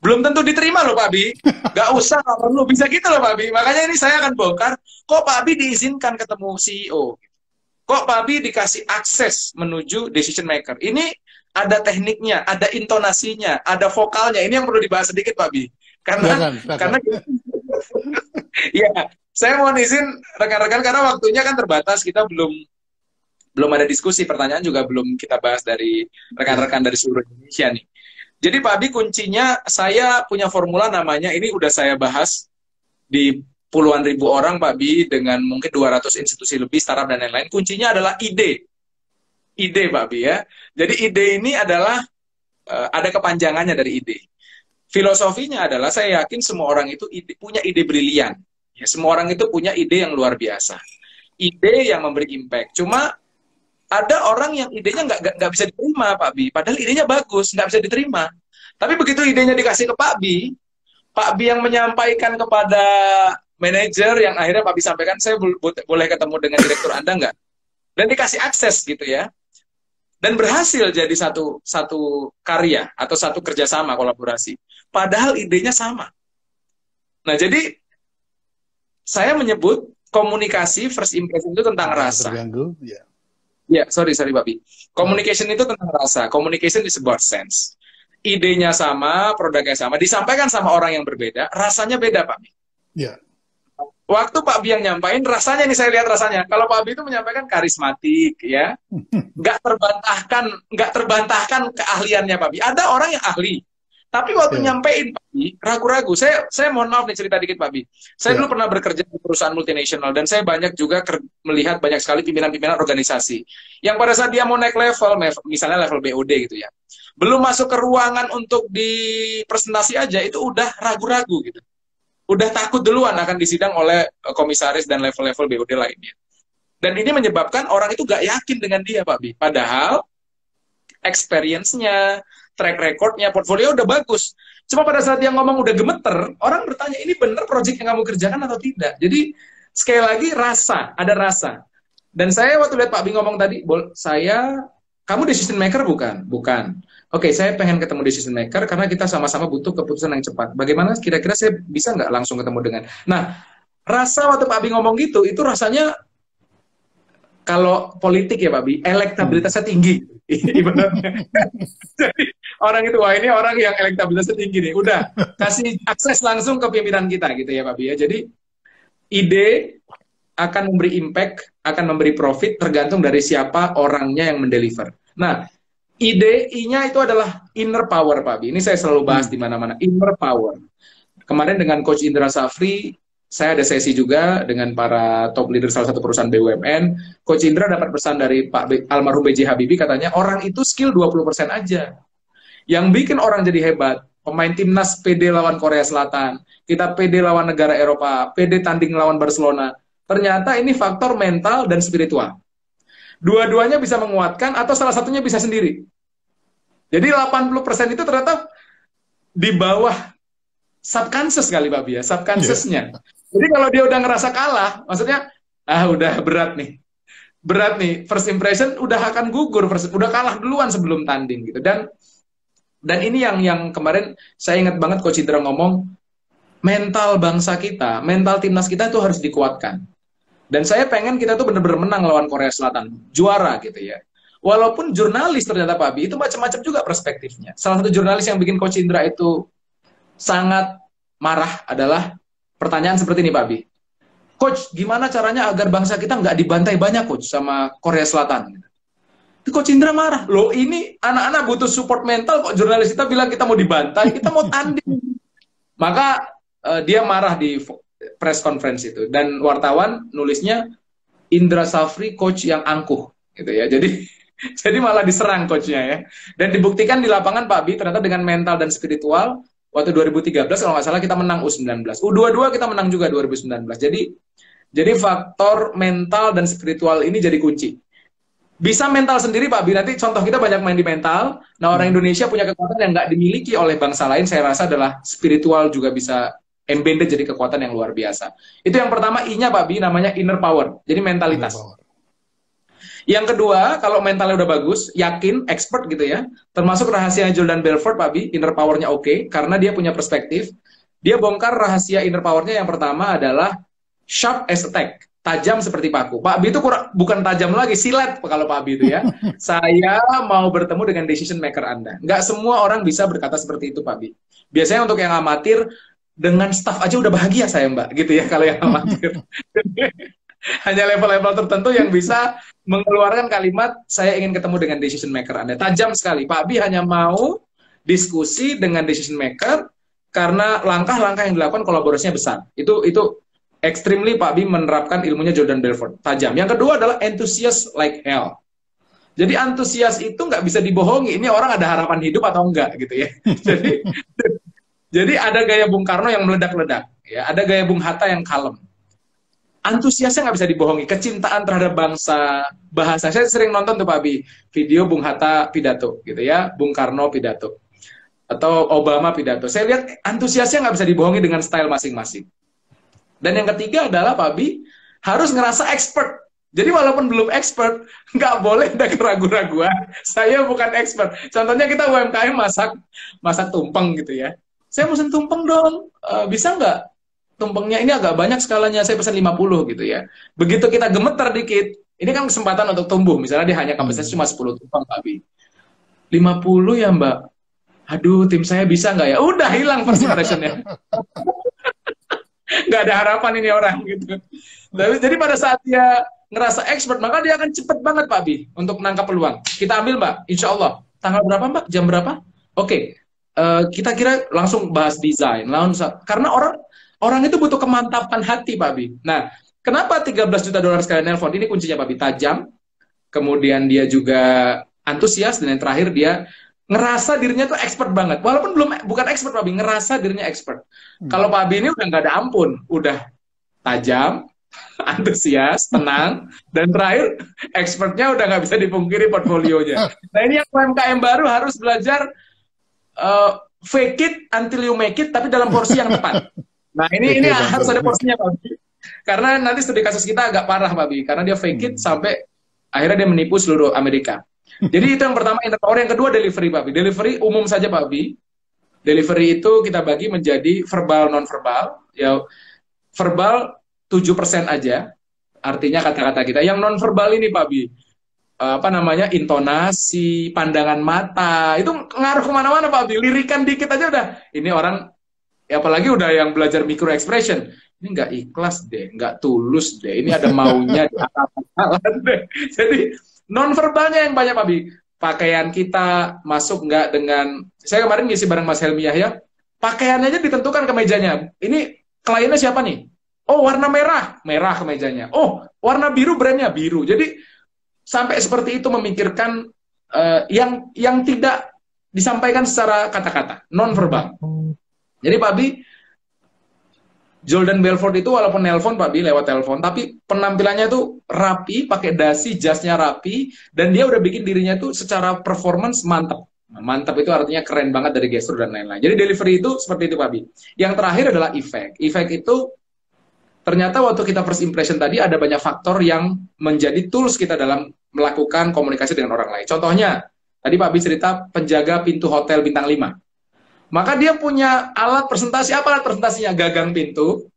Belum tentu diterima loh Pak Bi. Gak usah, gak perlu. Bisa gitu loh Pak Bi. Makanya ini saya akan bongkar. Kok Pak Bi diizinkan ketemu CEO? Kok Pak Bi dikasih akses menuju decision maker? Ini ada tekniknya, ada intonasinya, ada vokalnya. Ini yang perlu dibahas sedikit Pak Bi. Karena ya, saya mohon izin rekan-rekan karena waktunya kan terbatas, kita belum ada diskusi, pertanyaan juga belum kita bahas dari rekan-rekan dari seluruh Indonesia nih. Jadi Pak Abi, kuncinya saya punya formula namanya, ini udah saya bahas di puluhan ribu orang Pak Abi, dengan mungkin 200 institusi lebih, startup dan lain-lain. Kuncinya adalah ide. Ide Pak Abi ya. Jadi ide ini adalah ada kepanjangannya dari ide. Filosofinya adalah saya yakin semua orang itu punya ide brilian. Ya, semua orang itu punya ide yang luar biasa. Ide yang memberi impact. Cuma ada orang yang idenya nggak bisa diterima Pak Bi. Padahal idenya bagus, nggak bisa diterima. Tapi begitu idenya dikasih ke Pak Bi yang menyampaikan kepada manajer, yang akhirnya Pak Bi sampaikan, saya boleh ketemu dengan direktur Anda nggak? Dan dikasih akses gitu ya. Dan berhasil jadi satu karya atau satu kerjasama kolaborasi. Padahal idenya sama. Nah, jadi saya menyebut komunikasi first impression itu tentang rasa. Terganggu, ya. Ya, sorry Pak Bi. Communication itu tentang rasa. Communication is about sense. Idenya sama, produknya sama, disampaikan sama orang yang berbeda, rasanya beda Pak Bi. Ya. Waktu Pak Bi yang nyampain, rasanya nih saya lihat rasanya. Kalau Pak Bi itu menyampaikan karismatik, ya, nggak terbantahkan keahliannya Pak Bi. Ada orang yang ahli, tapi waktu nyampein Pak Bi, ragu-ragu. Saya mohon maaf nih cerita dikit Pak Bi. Saya dulu pernah bekerja di perusahaan multinasional, dan saya banyak juga melihat banyak sekali pimpinan-pimpinan organisasi yang pada saat dia mau naik level, misalnya level BOD gitu ya, belum masuk ke ruangan untuk dipresentasi aja, itu udah ragu-ragu gitu. Udah takut duluan akan disidang oleh komisaris dan level-level BOD lainnya. Dan ini menyebabkan orang itu gak yakin dengan dia, Pak Bi. Padahal experience-nya, track record-nya, portfolio udah bagus. Cuma pada saat dia ngomong udah gemeter, orang bertanya, ini bener project yang kamu kerjakan atau tidak? Jadi, sekali lagi, ada rasa. Dan saya waktu lihat Pak Bi ngomong tadi, kamu decision maker bukan? Bukan. Oke, saya pengen ketemu decision maker karena kita sama-sama butuh keputusan yang cepat. Bagaimana kira-kira saya bisa nggak langsung ketemu dengan... Nah, rasa waktu Pak Bi ngomong gitu, itu rasanya kalau politik ya Pak Bi, elektabilitasnya tinggi. Ibaratnya. Jadi orang itu, wah ini orang yang elektabilitasnya tinggi nih. Udah, kasih akses langsung ke pimpinan kita gitu ya Pak Bi ya. Jadi ide akan memberi impact, akan memberi profit tergantung dari siapa orangnya yang mendeliver. Nah, ide-nya itu adalah inner power, Pak Bi. Ini saya selalu bahas di mana-mana, inner power. Kemarin dengan Coach Indra Safri, saya ada sesi juga dengan para top leader salah satu perusahaan BUMN. Coach Indra dapat pesan dari Pak almarhum B.J. Habibie, katanya orang itu skill 20% aja. Yang bikin orang jadi hebat, pemain timnas PD lawan Korea Selatan, kita PD lawan negara Eropa, PD tanding lawan Barcelona, ternyata ini faktor mental dan spiritual. Dua-duanya bisa menguatkan atau salah satunya bisa sendiri. Jadi 80% itu ternyata di bawah subconscious kali Pak Bi ya, subconsciousnya. Jadi kalau dia udah ngerasa kalah, maksudnya udah berat nih. Berat nih, first impression udah akan gugur, udah kalah duluan sebelum tanding gitu. Dan ini yang kemarin saya ingat banget Coach Indra ngomong, mental bangsa kita, mental timnas kita itu harus dikuatkan. Dan saya pengen kita tuh bener-bener menang lawan Korea Selatan, juara gitu ya. Walaupun jurnalis ternyata Pak Bi, itu macam-macam juga perspektifnya. Salah satu jurnalis yang bikin Coach Indra itu sangat marah adalah pertanyaan seperti ini Pak Bi. Coach, gimana caranya agar bangsa kita nggak dibantai banyak Coach sama Korea Selatan? Itu Coach Indra marah. Loh ini anak-anak butuh support mental kok jurnalis kita bilang kita mau dibantai, kita mau tanding. Maka dia marah di press conference itu. Dan wartawan nulisnya Indra Safri coach yang angkuh gitu ya. Jadi malah diserang coachnya ya. Dan dibuktikan di lapangan Pak Bi ternyata dengan mental dan spiritual waktu 2013 kalau nggak salah kita menang U19. U22 kita menang juga 2019. Jadi faktor mental dan spiritual ini jadi kunci. Bisa mental sendiri Pak Bi, nanti contoh kita banyak main di mental. Nah orang Indonesia punya kekuatan yang nggak dimiliki oleh bangsa lain, saya rasa adalah spiritual juga bisa embedded jadi kekuatan yang luar biasa. Itu yang pertama I-nya Pak Bi, namanya inner power, jadi mentalitas. Yang kedua, kalau mentalnya udah bagus, yakin, expert gitu ya, termasuk rahasia Jordan Belfort Pak Bi, inner powernya oke, karena dia punya perspektif. Dia bongkar rahasia inner powernya yang pertama adalah sharp as attack, tajam seperti paku. Pak Bi itu bukan tajam lagi, silet kalau Pak Bi itu ya. Saya mau bertemu dengan decision maker Anda. Nggak semua orang bisa berkata seperti itu Pak Bi. Biasanya untuk yang amatir, dengan staff aja udah bahagia saya Mbak, gitu ya kalau yang amatir. Hanya level-level tertentu yang bisa mengeluarkan kalimat, saya ingin ketemu dengan decision maker Anda. Tajam sekali. Pak Bi hanya mau diskusi dengan decision maker, karena langkah-langkah yang dilakukan kolaborasinya besar. Itu extremely Pak Bi menerapkan ilmunya Jordan Belfort, tajam. Yang kedua adalah enthusiast like hell. Jadi antusias itu nggak bisa dibohongi. Ini orang ada harapan hidup atau enggak gitu ya. Jadi ada gaya Bung Karno yang meledak-ledak, ya. Ada gaya Bung Hatta yang kalem. Antusiasnya nggak bisa dibohongi. Kecintaan terhadap bangsa, bahasa. Saya sering nonton tuh Pak Bi, video Bung Hatta pidato gitu ya, Bung Karno pidato, atau Obama pidato. Saya lihat antusiasnya nggak bisa dibohongi dengan style masing-masing. Dan yang ketiga adalah Pak Bi harus ngerasa expert. Jadi walaupun belum expert, nggak boleh ada keraguan-raguan. Saya bukan expert. Contohnya kita UMKM masak tumpeng gitu ya. Saya pesen tumpeng dong, bisa nggak? Tumpengnya ini agak banyak skalanya, saya pesan 50 gitu ya. Begitu kita gemeter dikit, ini kan kesempatan untuk tumbuh. Misalnya dia hanya kapasitas cuma 10 tumpeng Pak Bi. 50 ya Mbak? Aduh, tim saya bisa nggak ya? Udah hilang first impression-nya. Nggak ada harapan ini orang gitu. Jadi pada saat dia ngerasa expert, maka dia akan cepet banget Pak Bi untuk menangkap peluang. Kita ambil Mbak, insya Allah. Tanggal berapa Mbak? Jam berapa? Oke, kita kira langsung bahas desain. Karena orang itu butuh kemantapan hati Pak Bi. Nah, kenapa 13 juta dolar sekali nelpon? Ini kuncinya Pak Bi, tajam. Kemudian dia juga antusias, dan yang terakhir dia ngerasa dirinya tuh expert banget. Walaupun bukan expert Pak Bi, ngerasa dirinya expert. Kalau Pak Bi ini udah nggak ada ampun, udah tajam, antusias, tenang, dan terakhir expertnya udah nggak bisa dipungkiri portfolionya. Nah ini yang UMKM baru harus belajar fake it until you make it, tapi dalam porsi yang tepat. Nah ini harus ada porsinya Pak Bi. Karena nanti studi kasus kita agak parah Pak Bi, karena dia fake it sampai akhirnya dia menipu seluruh Amerika. Jadi itu yang pertama, inner power. Yang kedua delivery Pak Bi. Delivery umum saja Pak Bi. Delivery itu kita bagi menjadi verbal, non-verbal. Ya, verbal 7% aja, artinya kata-kata kita. Yang non-verbal ini Pak Bi, intonasi, pandangan mata, itu ngaruh kemana-mana Pak Bi. Lirikan dikit aja udah, ini orang, ya apalagi udah yang belajar micro expression, ini nggak ikhlas deh, nggak tulus deh, ini ada maunya di akal-akalan deh. Jadi non-verbalnya yang banyak Pak Bi. Pakaian kita masuk nggak dengan, saya kemarin ngisi bareng Mas Helmi Yahya, pakaiannya aja ditentukan kemejanya. Ini kliennya siapa nih? Oh, warna merah, merah kemejanya. Oh, warna biru, brandnya biru. Jadi sampai seperti itu memikirkan yang tidak disampaikan secara kata-kata, non-verbal. Jadi Pak Bi, Jordan Belfort itu walaupun nelpon Pak Bi, lewat telepon, tapi penampilannya tuh rapi, pakai dasi, jasnya rapi, dan dia udah bikin dirinya tuh secara performance mantap. Nah, mantap itu artinya keren banget dari gestur dan lain-lain. Jadi delivery itu seperti itu Pak Bi. Yang terakhir adalah efek. Efek itu ternyata waktu kita first impression tadi ada banyak faktor yang menjadi tools kita dalam melakukan komunikasi dengan orang lain. Contohnya, tadi Pak Bi cerita penjaga pintu hotel bintang 5. Maka dia punya alat presentasi, apa alat presentasinya? Gagang pintu,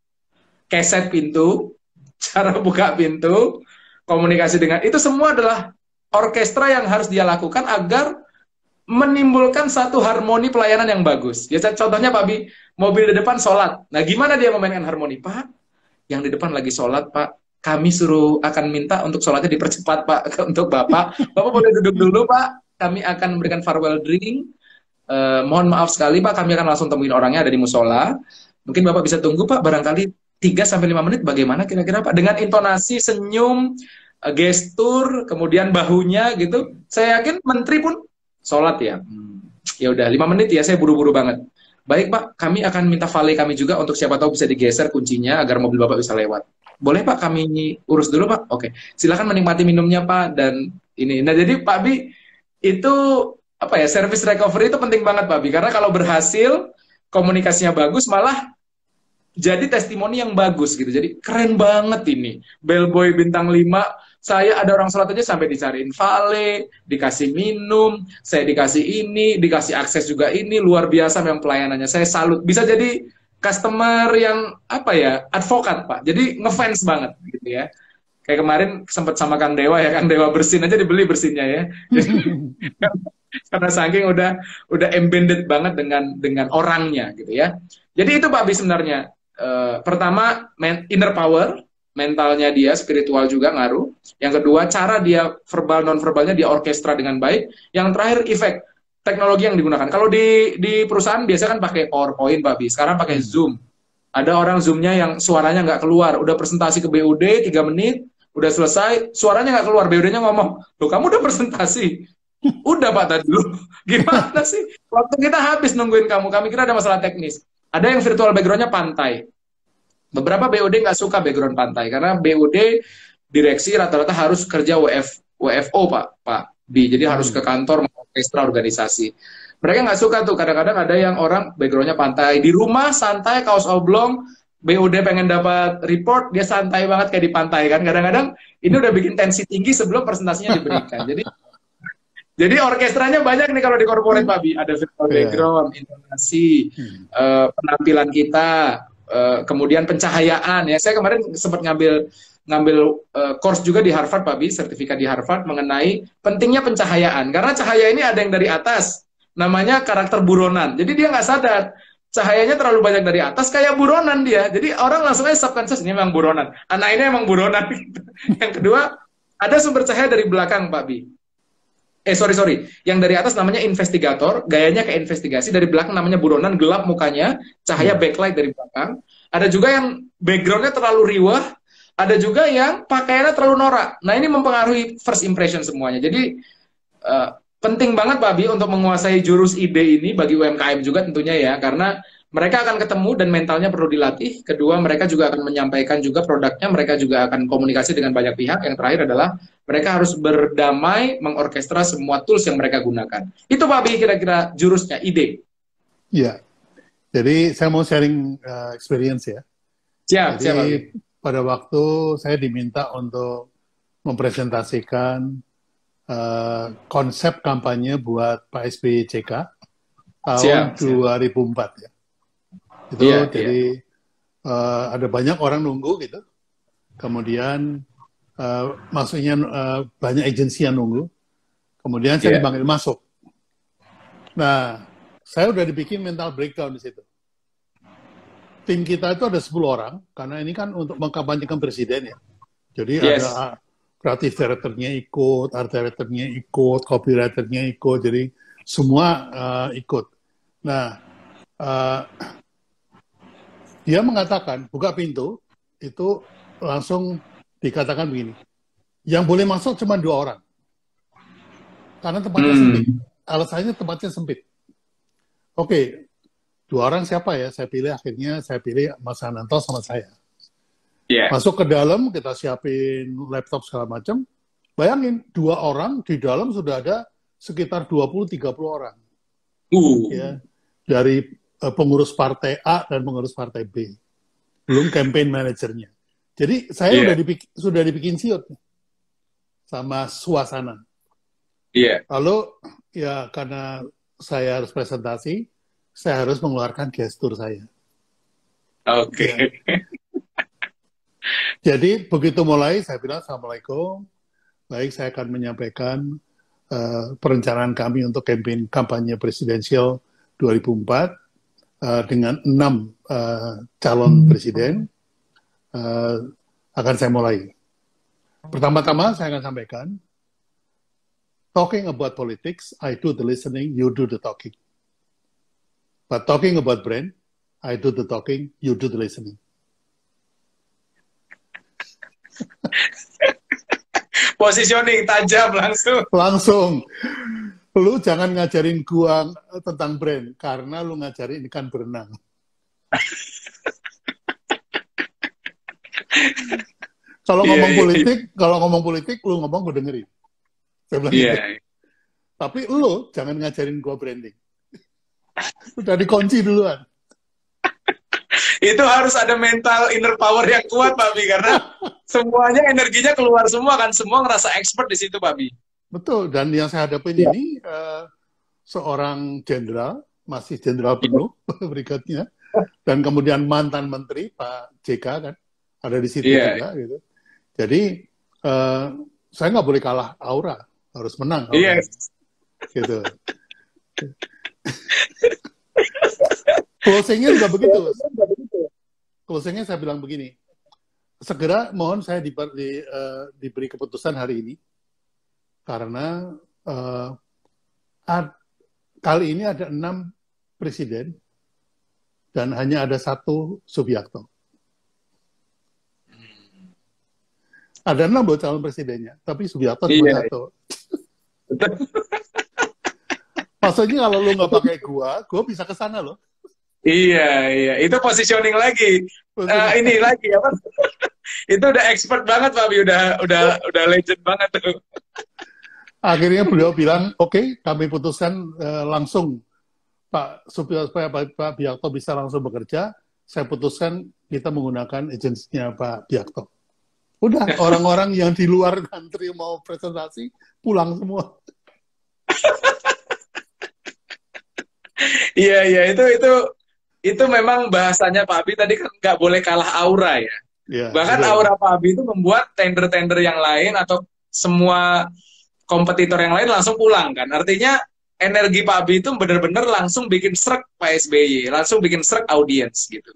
keset pintu, cara buka pintu, komunikasi dengan, itu semua adalah orkestra yang harus dia lakukan agar menimbulkan satu harmoni pelayanan yang bagus. Ya, contohnya Pak Bi, mobil di depan sholat. Nah, gimana dia memainkan harmoni? Pak, yang di depan lagi sholat, Pak. Kami suruh akan minta untuk sholatnya dipercepat, Pak, untuk Bapak. Bapak boleh duduk dulu, Pak. Kami akan memberikan farewell drink. Mohon maaf sekali, Pak. Kami akan langsung temuin orangnya ada di musola. Mungkin Bapak bisa tunggu, Pak. Barangkali 3-5 menit. Bagaimana kira-kira, Pak? Dengan intonasi, senyum, gestur, kemudian bahunya gitu. Saya yakin menteri pun sholat ya. Ya udah 5 menit ya, saya buru-buru banget. Baik Pak, kami akan minta valet kami juga untuk siapa tahu bisa digeser kuncinya agar mobil Bapak bisa lewat. Boleh Pak, kami urus dulu Pak? Oke, silakan menikmati minumnya Pak dan ini. Nah jadi Pak Bi, itu apa ya, service recovery itu penting banget Pak Bi, karena kalau berhasil, komunikasinya bagus, malah jadi testimoni yang bagus gitu. Jadi keren banget ini. Bellboy bintang 5, saya ada orang sholat aja sampai dicariin valet, dikasih minum, saya dikasih ini, dikasih akses juga ini, luar biasa memang pelayanannya. Saya salut. Bisa jadi customer yang apa ya, advokat Pak. Jadi ngefans banget gitu ya. Kayak kemarin sempat sama Kang Dewa ya, Kang Dewa bersin aja dibeli bersinnya ya. Jadi, karena saking udah embedded banget dengan orangnya gitu ya. Jadi itu Pak Bi sebenarnya. Pertama, inner power, mentalnya dia, spiritual juga ngaruh. Yang kedua, cara dia verbal non-verbalnya dia orkestra dengan baik. Yang terakhir, efek teknologi yang digunakan. Kalau di perusahaan biasa kan pakai PowerPoint, Pak Bi. Sekarang pakai Zoom. Ada orang Zoom-nya yang suaranya nggak keluar. Udah presentasi ke BUD 3 menit, udah selesai, suaranya nggak keluar. BUD-nya ngomong, loh kamu udah presentasi? Udah Pak tadi dulu. Gimana sih? Waktu kita habis nungguin kamu. Kami kira ada masalah teknis. Ada yang virtual background-nya pantai. Beberapa BUD nggak suka background pantai karena BUD direksi rata-rata harus kerja WFO Pak B. Jadi harus ke kantor ekstra organisasi. Mereka nggak suka tuh. Kadang-kadang ada yang orang background-nya pantai. Di rumah santai, kaos oblong. BUD pengen dapat report, dia santai banget kayak di pantai kan. Kadang-kadang ini udah bikin tensi tinggi sebelum presentasinya diberikan. Jadi orkestranya banyak nih kalau di corporate Pak Bi. Ada virtual background, intonasi, penampilan kita, kemudian pencahayaan ya. Saya kemarin sempat ngambil course juga di Harvard Pak Bi, sertifikat di Harvard mengenai pentingnya pencahayaan. Karena cahaya ini ada yang dari atas, namanya karakter buronan. Jadi dia nggak sadar cahayanya terlalu banyak dari atas kayak buronan dia. Jadi orang langsung aja subconscious ini memang buronan. Anak ini emang buronan. Yang kedua, ada sumber cahaya dari belakang Pak Bi. Sorry. Yang dari atas namanya investigator, gayanya kayak investigasi. Dari belakang namanya buronan, gelap mukanya, cahaya backlight dari belakang. Ada juga yang backgroundnya terlalu riwah, ada juga yang pakaiannya terlalu norak. Nah ini mempengaruhi first impression semuanya. Jadi penting banget Pak Bi untuk menguasai jurus ide ini bagi UMKM juga tentunya ya, karena mereka akan ketemu dan mentalnya perlu dilatih. Kedua, mereka juga akan menyampaikan juga produknya, mereka juga akan komunikasi dengan banyak pihak. Yang terakhir adalah mereka harus berdamai mengorkestra semua tools yang mereka gunakan. Itu Pak Bi kira-kira jurusnya, ide. Iya, jadi saya mau sharing experience ya. Siap, jadi pada waktu saya diminta untuk mempresentasikan konsep kampanye buat Pak SBY JK tahun 2004 ya. Itu jadi ada banyak orang nunggu gitu. Kemudian maksudnya banyak agensi yang nunggu. Kemudian saya dipanggil masuk. Nah, saya udah dibikin mental breakdown di situ. Tim kita itu ada 10 orang, karena ini kan untuk mengkampanyekan presiden ya. Jadi ada kreatif director-nya ikut, art director-nya ikut, copywriter-nya ikut, jadi semua ikut. Nah, dia mengatakan, buka pintu, itu langsung dikatakan begini, yang boleh masuk cuma 2 orang. Karena tempatnya sempit. Alasannya tempatnya sempit. Oke, 2 orang siapa ya? Akhirnya saya pilih Mas Hananto sama saya. Yeah. Masuk ke dalam, kita siapin laptop segala macam. Bayangin, 2 orang di dalam sudah ada sekitar 20-30 orang. Ya, dari pengurus partai A dan pengurus partai B. Belum campaign manajernya. Jadi saya sudah dibikin siut sama suasana. Lalu ya karena saya harus presentasi, saya harus mengeluarkan gestur saya. Oke. Jadi begitu mulai, saya bilang Assalamualaikum. Baik, saya akan menyampaikan perencanaan kami untuk kampanye presidensial 2004 dengan 6 calon presiden. Akan saya mulai. Pertama-tama saya akan sampaikan, talking about politics, I do the listening, you do the talking. But talking about brand, I do the talking, you do the listening. Positioning tajam langsung. Langsung. Lu jangan ngajarin gua tentang brand, karena lu ngajarin ikan berenang. Kalau ngomong politik, lu ngomong gue dengerin. Saya bilang gitu. Tapi lu jangan ngajarin gua branding. Udah dikunci duluan. Itu harus ada mental inner power yang kuat, Pak Bi, karena semuanya energinya keluar semua kan, semua ngerasa expert di situ, Pak Bi. Betul, dan yang saya hadapin ini seorang jenderal, masih jenderal penuh berikutnya, dan kemudian mantan menteri Pak JK kan ada di situ juga, gitu. Jadi saya nggak boleh kalah aura, harus menang. Gitu. Closingnya juga begitu. Closingnya saya bilang begini, segera mohon saya diberi keputusan hari ini, karena kali ini ada 6 presiden dan hanya ada 1 Subiakto. Ada 6 loh calon presidennya, tapi Subiakto cuma 1. Maksudnya kalau lu nggak pakai gua bisa ke sana loh. Iya, itu positioning lagi. Ini lagi apa? Itu udah expert banget, Pak Bi, udah legend banget tuh. Akhirnya beliau bilang, oke, kami putuskan langsung Pak supaya Pak Biakto bisa langsung bekerja. Saya putuskan kita menggunakan agensinya Pak Biakto. Udah, orang-orang yang di luar country mau presentasi pulang semua. Iya, itu memang bahasanya Pak Abi tadi kan nggak boleh kalah aura ya. Bahkan aura Pak Abi itu membuat tender-tender yang lain atau semua kompetitor yang lain langsung pulang kan. Artinya energi Pak Abi itu benar-benar langsung bikin srek Pak SBY, langsung bikin srek audiens gitu.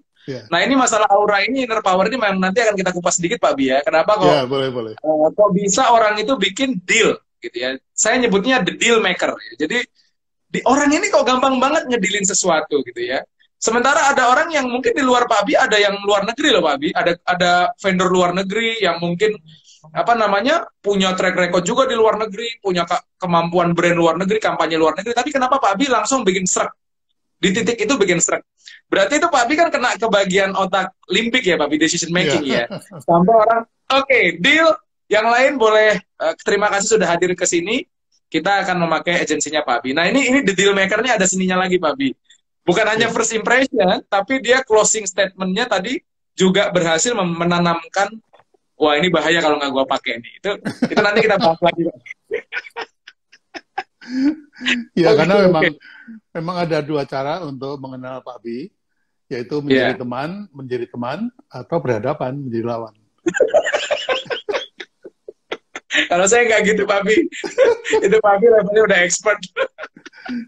Nah ini masalah aura ini, inner power ini memang nanti akan kita kupas sedikit Pak Abi ya. Kenapa kok? Boleh. Kok bisa orang itu bikin deal gitu ya? Saya nyebutnya the deal maker. Ya. Jadi orang ini kok gampang banget ngedilin sesuatu gitu ya. Sementara ada orang yang mungkin di luar Pak Abi, ada yang luar negeri loh Pak Abi, ada vendor luar negeri yang mungkin punya track record juga di luar negeri, punya kemampuan brand luar negeri, kampanye luar negeri, tapi kenapa Pak Abi langsung bikin srek? Di titik itu bikin srek. Berarti itu Pak Abi kan kena ke bagian otak limbik ya Pak Abi, decision making ya. Sampai orang, oke, deal, yang lain boleh, terima kasih sudah hadir ke sini, kita akan memakai agensinya Pak Abi. Nah ini the deal maker-nya ada seninya lagi Pak Abi. Bukan hanya first impression, tapi dia closing statement-nya tadi juga berhasil menanamkan, wah ini bahaya kalau nggak gua pakai nih. Itu nanti kita bahas lagi. Ya, karena memang ada 2 cara untuk mengenal Pak Abi, yaitu menjadi teman, atau berhadapan menjadi lawan. Kalau saya nggak gitu Pak Abi, itu Pak Abi levelnya udah expert.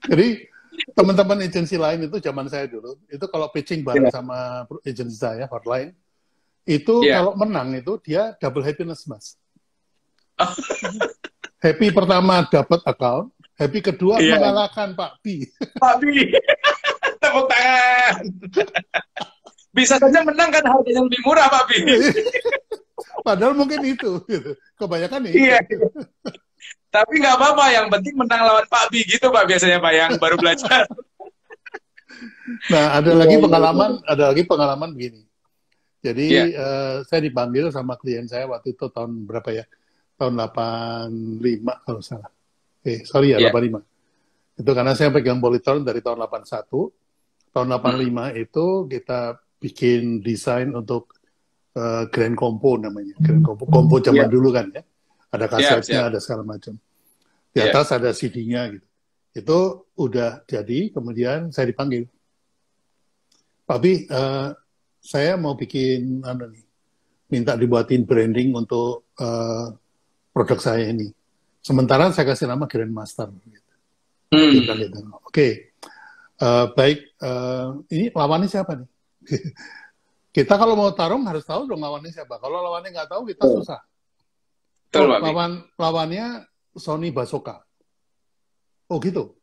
Jadi teman-teman agensi lain itu zaman saya dulu, itu kalau pitching bareng sama agensi saya, hotline, itu kalau menang itu dia double happiness, Mas. Happy pertama dapat account, happy kedua mengalahkan Pak B. Pak B, tepuk tangan. Bisa saja menang kan harganya lebih murah Pak B. Padahal mungkin itu, gitu. Kebanyakan itu. Iya. Tapi nggak apa-apa, yang penting menang lawan Pak B gitu Pak biasanya Pak yang baru belajar. Nah, ada lagi pengalaman begini. Jadi saya dipanggil sama klien saya waktu itu tahun berapa ya? Tahun 85 kalau salah. Sorry ya, 85. Itu karena saya pegang Polytron dari tahun 81. Tahun 85 itu kita bikin desain untuk Grand Compo namanya. Grand Compo zaman dulu kan ya. Ada kasetnya, ada segala macam. Di atas ada CD-nya gitu. Itu udah jadi, kemudian saya dipanggil. Pak Bi, saya mau bikin minta dibuatin branding untuk produk saya ini. Sementara saya kasih nama Grandmaster. Gitu. Gitu. Oke. Baik, ini lawannya siapa nih? Kita kalau mau tarung harus tahu dong lawannya siapa. Kalau lawannya nggak tahu, kita susah. Lawannya Sony Basoka. Oh gitu.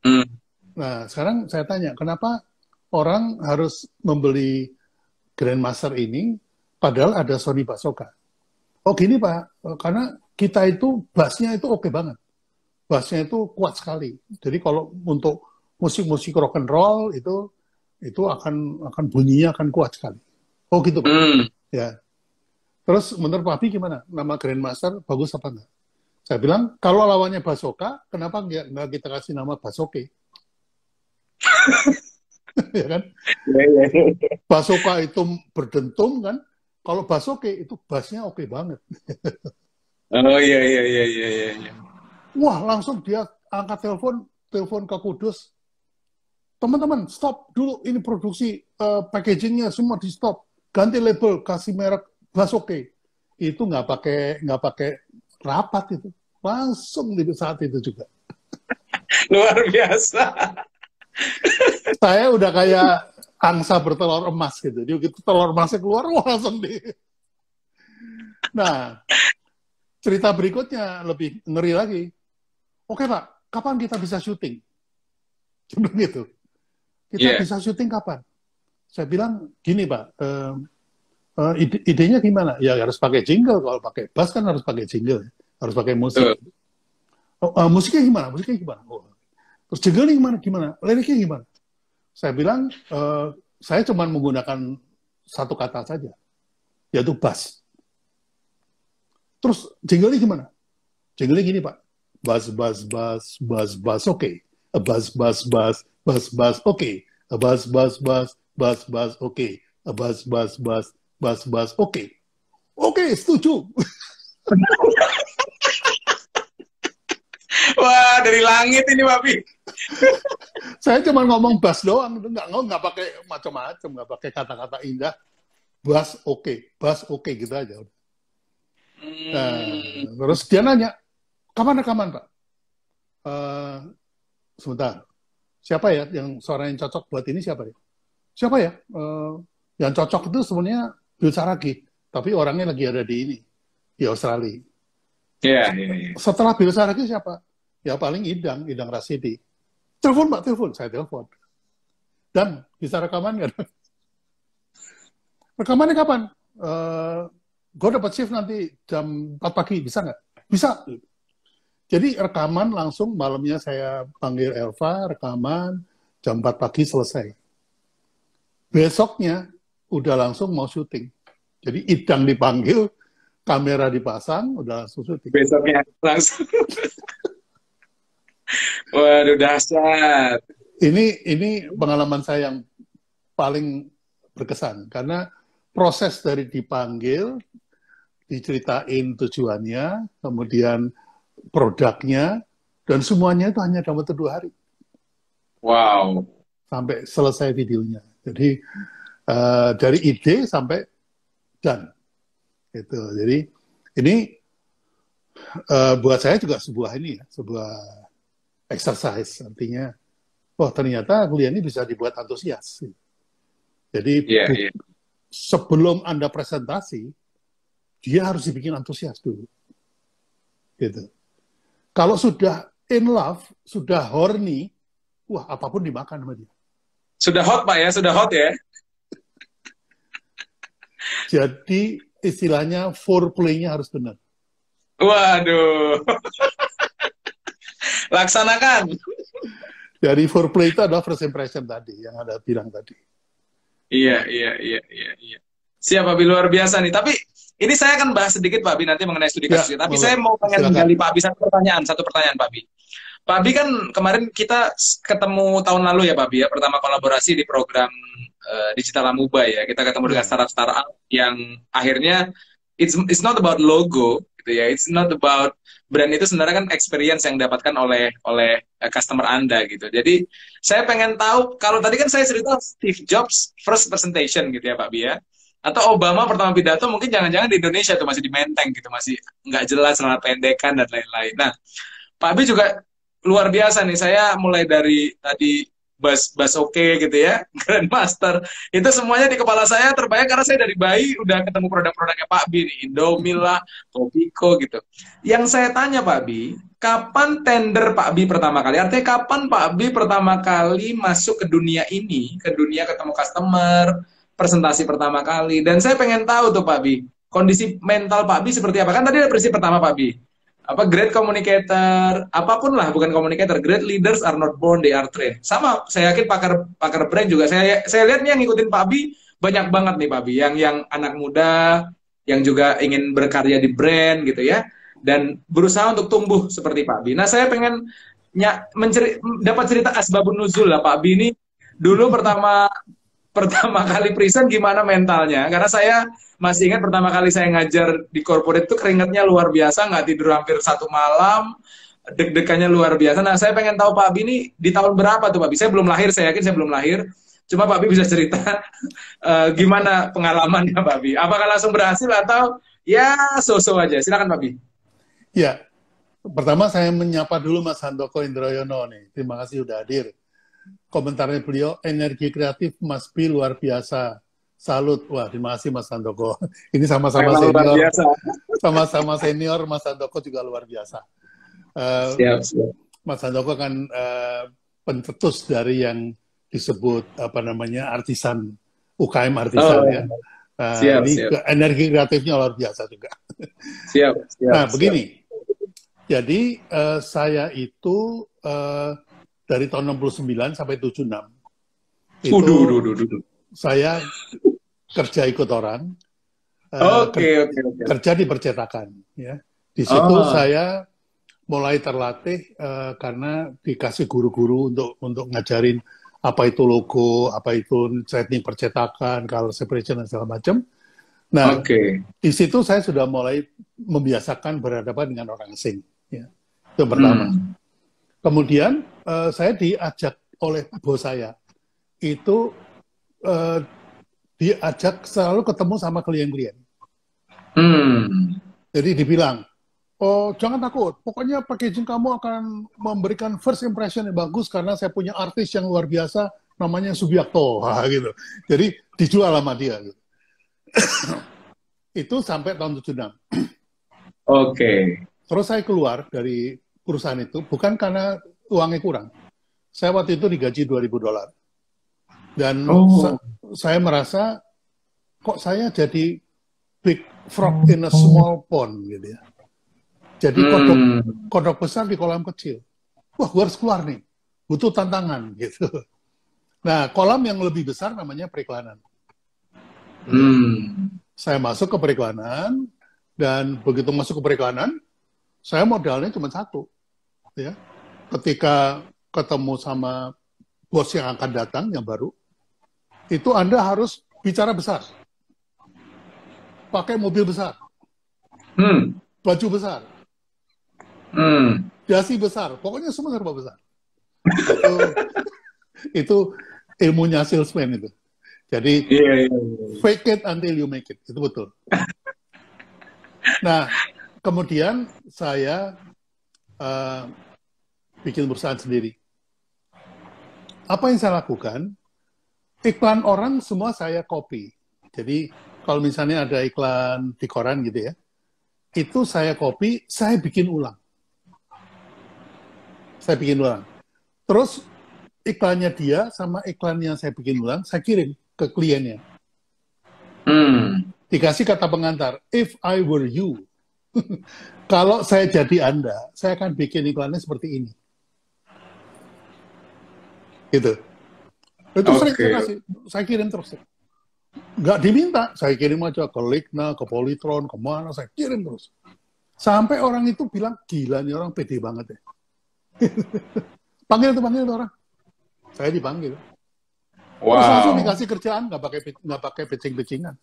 Nah, sekarang saya tanya, kenapa orang harus membeli Grandmaster ini padahal ada Sony Basoka? Oh gini Pak, karena kita itu bassnya itu oke banget. Bassnya itu kuat sekali. Jadi kalau untuk musik-musik rock and roll itu akan bunyinya akan kuat sekali. Oh gitu Pak. Ya. Terus menurut Pak Abi gimana? Nama Grandmaster bagus apa enggak? Saya bilang, kalau lawannya Basoka, kenapa nggak kita kasih nama Basoke? Ya kan? Basoka itu berdentum kan? Kalau Basoke itu bassnya oke banget. Oh iya. Wah, langsung dia angkat telepon ke Kudus. Teman-teman, stop dulu ini produksi packagingnya semua di stop. Ganti label, kasih merek Basoke. Itu nggak pakai rapat itu. Langsung di saat itu juga. Luar biasa. Saya udah kayak angsa bertelur emas gitu. Jadi begitu telur emasnya keluar, wah langsung di... Nah, cerita berikutnya lebih ngeri lagi. Oke Pak, kapan kita bisa syuting? Gitu. Kita bisa syuting kapan? Saya bilang, gini Pak, idenya gimana? Ya harus pakai jingle. Kalau pakai bass kan harus pakai jingle. Harus pakai musik. Musiknya gimana? Terus jingle-nya gimana? Liriknya gimana? Saya bilang, saya cuma menggunakan satu kata saja, yaitu bass. Terus jingle-nya gimana? Jingle-nya gini Pak, bass, oke. Bass, oke. Bass, oke. Bass, oke. Oke, setuju. Wah, dari langit ini, Papi. Saya cuma ngomong bass doang, nggak pakai macam-macam, nggak pakai kata-kata indah. Bass oke gitu aja. Nah, terus dia nanya, kapan rekaman Pak? Sebentar, siapa ya yang suara yang cocok buat ini siapa ya? Siapa ya? Yang cocok itu sebenarnya Bill Saragi, tapi orangnya lagi ada di Australia. Iya. Setelah Bill Saragi siapa? Ya paling Idang Rasidi. Telepon Pak, saya telepon. Dan bisa rekaman nggak? Rekamannya kapan? Gue dapat shift nanti jam 4 pagi, bisa nggak? Bisa. Jadi rekaman langsung malamnya saya panggil Elva, rekaman jam 4 pagi selesai. Besoknya udah langsung mau syuting. Jadi Idang dipanggil, kamera dipasang, udah langsung syuting. Besoknya langsung. Waduh, dahsyat. Ini pengalaman saya yang paling berkesan karena proses dari dipanggil, diceritain tujuannya, kemudian produknya, dan semuanya itu hanya dalam waktu 2 hari. Wow. Sampai selesai videonya. Jadi dari ide sampai done. Gitu. Jadi ini buat saya juga sebuah exercise, artinya, ternyata kuliah ini bisa dibuat antusias. Jadi sebelum Anda presentasi, dia harus dibikin antusias dulu. Gitu. Kalau sudah in love, sudah horny, wah apapun dimakan sama dia. Sudah hot Pak ya, sudah hot ya. Jadi istilahnya foreplay-nya harus benar. Waduh. Laksanakan. Dari foreplay itu adalah first impression tadi, yang Anda bilang tadi. Iya. Siap, Pak Bi, luar biasa nih. Tapi ini saya akan bahas sedikit, Pak Bi, nanti mengenai studi kasusnya. Tapi saya mau pengen menggali Pak Bi satu pertanyaan, Pak Bi. Pak Bi kan kemarin kita ketemu tahun lalu ya, Pak Bi, ya, pertama kolaborasi di program Digital Amuba ya. Kita ketemu dengan startup yang akhirnya it's not about logo gitu ya. It's not about brand, itu sebenarnya kan experience yang didapatkan oleh customer Anda gitu. Jadi saya pengen tahu, kalau tadi kan saya cerita Steve Jobs first presentation gitu ya Pak Bi ya. Atau Obama pertama pidato mungkin jangan-jangan di Indonesia tuh masih di Menteng gitu, masih nggak jelas, celana pendekan dan lain-lain. Nah, Pak Bi juga luar biasa nih. Saya mulai dari tadi Bas Oke gitu ya, Grandmaster. Itu semuanya di kepala saya terbayang karena saya dari bayi udah ketemu produk-produknya Pak Bi nih, Indomie lah, Kopiko gitu. Yang saya tanya Pak Bi, kapan tender Pak Bi pertama kali? Artinya kapan Pak Bi pertama kali masuk ke dunia ini, ke dunia ketemu customer, presentasi pertama kali. Dan saya pengen tahu tuh Pak Bi, kondisi mental Pak Bi seperti apa? Kan tadi ada prinsip pertama Pak Bi, apa great communicator, apapun lah, bukan communicator, great leaders are not born, they are trained. Sama, saya yakin pakar brand juga, saya lihat nih yang ngikutin Pak Bi banyak banget nih Pak Bi, yang anak muda, yang juga ingin berkarya di brand gitu ya, dan berusaha untuk tumbuh seperti Pak Bi. Nah, saya pengen dapat cerita asbabun nuzul lah Pak Bi ini dulu pertama kali present gimana mentalnya, karena saya masih ingat pertama kali saya ngajar di corporate itu keringatnya luar biasa, nggak tidur hampir 1 malam, deg-degannya luar biasa. Nah, saya pengen tahu Pak Bi ini di tahun berapa tuh Pak Bi? Saya belum lahir, saya yakin saya belum lahir. Cuma Pak Bi bisa cerita gimana pengalamannya Pak Bi? Apakah langsung berhasil atau ya so-so aja? Silakan Pak Bi. Ya, pertama saya menyapa dulu Mas Handoko Indroyono nih. Terima kasih sudah hadir. Komentarnya beliau, energi kreatif Mas Bi luar biasa. Salut. Wah, terima kasih Mas Handoko. Ini sama-sama senior. Sama-sama senior, Mas Handoko juga luar biasa. Siap. Mas Handoko kan pencetus dari yang disebut artisan, UKM artisan ya. Siap. Energi kreatifnya luar biasa juga. Siap. Nah, begini. Jadi saya itu dari tahun 69 sampai 76 itu saya kerja ikut orang, kerja di percetakan. Ya. Di situ saya mulai terlatih karena dikasih guru-guru untuk ngajarin apa itu logo, apa itu setting percetakan, color separation dan segala macam. Nah, di situ saya sudah mulai membiasakan berhadapan dengan orang asing. Ya. Itu yang pertama. Kemudian saya diajak oleh bos saya, itu diajak selalu ketemu sama klien-klien. Jadi dibilang, oh jangan takut, pokoknya packaging kamu akan memberikan first impression yang bagus karena saya punya artis yang luar biasa, namanya Subiakto, gitu. Jadi dijual sama dia. Gitu. Itu sampai tahun 76. Terus saya keluar dari perusahaan itu bukan karena uangnya kurang. Saya waktu itu digaji $2.000. Dan saya merasa kok saya jadi big frog in a small pond gitu ya. Jadi kodok besar di kolam kecil. Wah, gue harus keluar nih. Butuh tantangan gitu. Nah, kolam yang lebih besar namanya periklanan. Saya masuk ke periklanan dan begitu masuk ke periklanan, saya modalnya cuma satu. Ya, ketika ketemu sama bos yang akan datang, yang baru, itu Anda harus bicara besar. Pakai mobil besar. Baju besar. Dasi besar. Pokoknya semua serba besar. Itu ilmunya salesman itu. Jadi, fake it until you make it. Itu betul. Nah, kemudian saya bikin perusahaan sendiri. Apa yang saya lakukan? Iklan orang semua saya copy. Jadi kalau misalnya ada iklan di koran gitu ya, itu saya copy, saya bikin ulang. Terus iklannya dia sama iklan yang saya bikin ulang, saya kirim ke kliennya. Dikasih kata pengantar, if I were you, kalau saya jadi Anda, saya akan bikin iklannya seperti ini. gitu. Itu sering saya kasih, saya kirim terus. Nggak diminta, saya kirim aja ke Ligna, ke Polytron, kemana, saya kirim terus. Sampai orang itu bilang, gila nih orang pede banget ya. panggil itu orang. Saya dipanggil. Wow. Terus langsung dikasih kerjaan, nggak pakai pitching-pitchingan.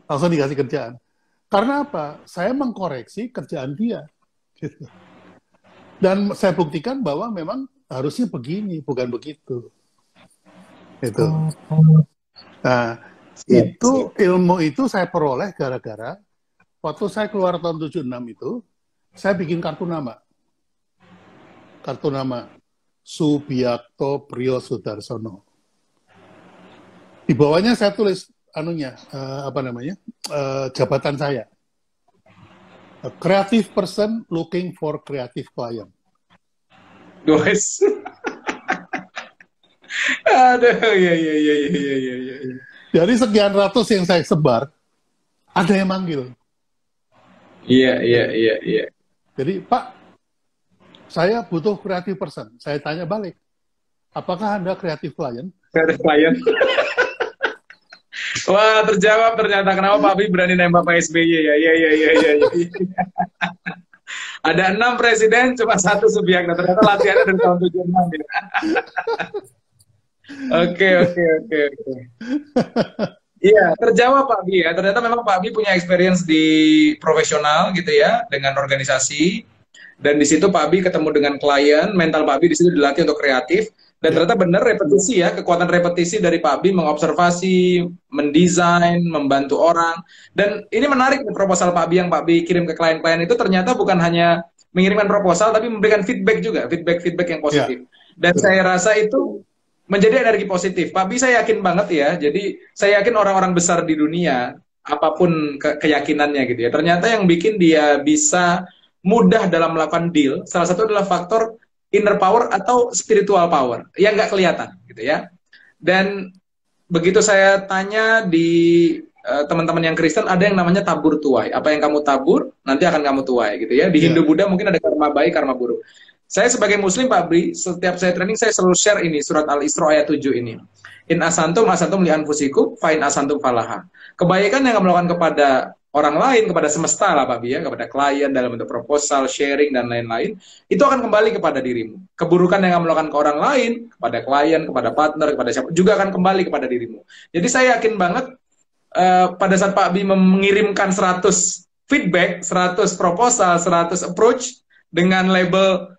Langsung dikasih kerjaan. Karena apa? Saya mengkoreksi kerjaan dia. Dan saya buktikan bahwa memang harusnya begini, bukan begitu. Itu. Nah, itu ilmu itu saya peroleh gara-gara waktu saya keluar tahun 76 itu, saya bikin kartu nama. Kartu nama Subiakto Priyo Sudarsono. Di bawahnya saya tulis jabatan saya. A creative person looking for creative client. Guys. Aduh, iya. Dari sekian ratus yang saya sebar, ada yang manggil. Iya. Jadi, Pak, saya butuh creative person. Saya tanya balik, apakah Anda creative client? Creative client. Wah, terjawab ternyata kenapa Pak Habib berani nembak Pak SBY ya. Iya. Ada 6 presiden, cuma 1 Subiakto. Ternyata latihannya dari tahun 76 ya. Oke. Iya, terjawab Pak Abi ya. Ternyata memang Pak Abi punya experience di profesional gitu ya, dengan organisasi. Dan di situ Pak Abi ketemu dengan klien, mental Pak Abi di situ dilatih untuk kreatif. Dan ternyata benar repetisi ya, kekuatan repetisi dari Pak Abi mengobservasi, mendesain, membantu orang. Dan ini menarik proposal Pak Abi yang Pak Abi kirim ke klien-klien itu ternyata bukan hanya mengirimkan proposal, tapi memberikan feedback juga, feedback yang positif. Dan saya rasa itu menjadi energi positif. Pak Bi, saya yakin banget ya. Jadi saya yakin orang-orang besar di dunia, apapun keyakinannya gitu ya, ternyata yang bikin dia bisa mudah dalam melakukan deal, salah satu adalah faktor inner power atau spiritual power yang nggak kelihatan gitu ya. Dan begitu saya tanya di teman-teman yang Kristen, ada yang namanya tabur tuai. Apa yang kamu tabur nanti akan kamu tuai gitu ya. Di Hindu Buddha mungkin ada karma baik, karma buruk. Saya sebagai muslim Pak Bri, setiap saya training saya selalu share ini surat Al-Isra ayat 7 ini. In asantum li anfusikum fa in asantum falaha. Kebaikan yang kamu lakukan kepada orang lain, kepada semesta lah Pak Bri ya, kepada klien dalam bentuk proposal, sharing dan lain-lain, itu akan kembali kepada dirimu. Keburukan yang kamu lakukan ke orang lain, kepada klien, kepada partner, kepada siapa, juga akan kembali kepada dirimu. Jadi saya yakin banget pada saat Pak Bri mengirimkan 100 feedback, 100 proposal, 100 approach dengan label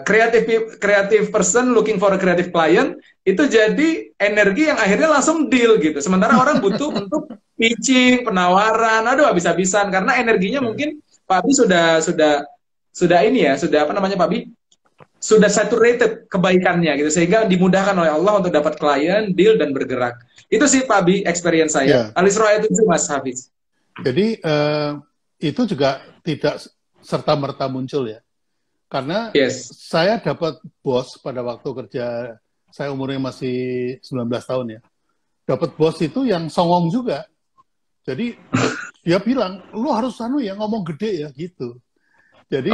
creative person looking for a creative client, itu jadi energi yang akhirnya langsung deal gitu. Sementara orang butuh untuk pitching, penawaran, aduh habis-habisan karena energinya mungkin Pak Bi sudah ini ya, sudah apa namanya Pak Bi? Sudah saturated kebaikannya gitu sehingga dimudahkan oleh Allah untuk dapat klien, deal dan bergerak. Itu sih Pak Bi experience saya. Al-Isra ayat 7 Mas Hafiz. Jadi itu juga tidak serta-merta muncul ya. Karena saya dapat bos pada waktu kerja, saya umurnya masih 19 tahun ya. Dapat bos itu yang songong juga. Jadi dia bilang, lu harus ngomong gede ya gitu. Jadi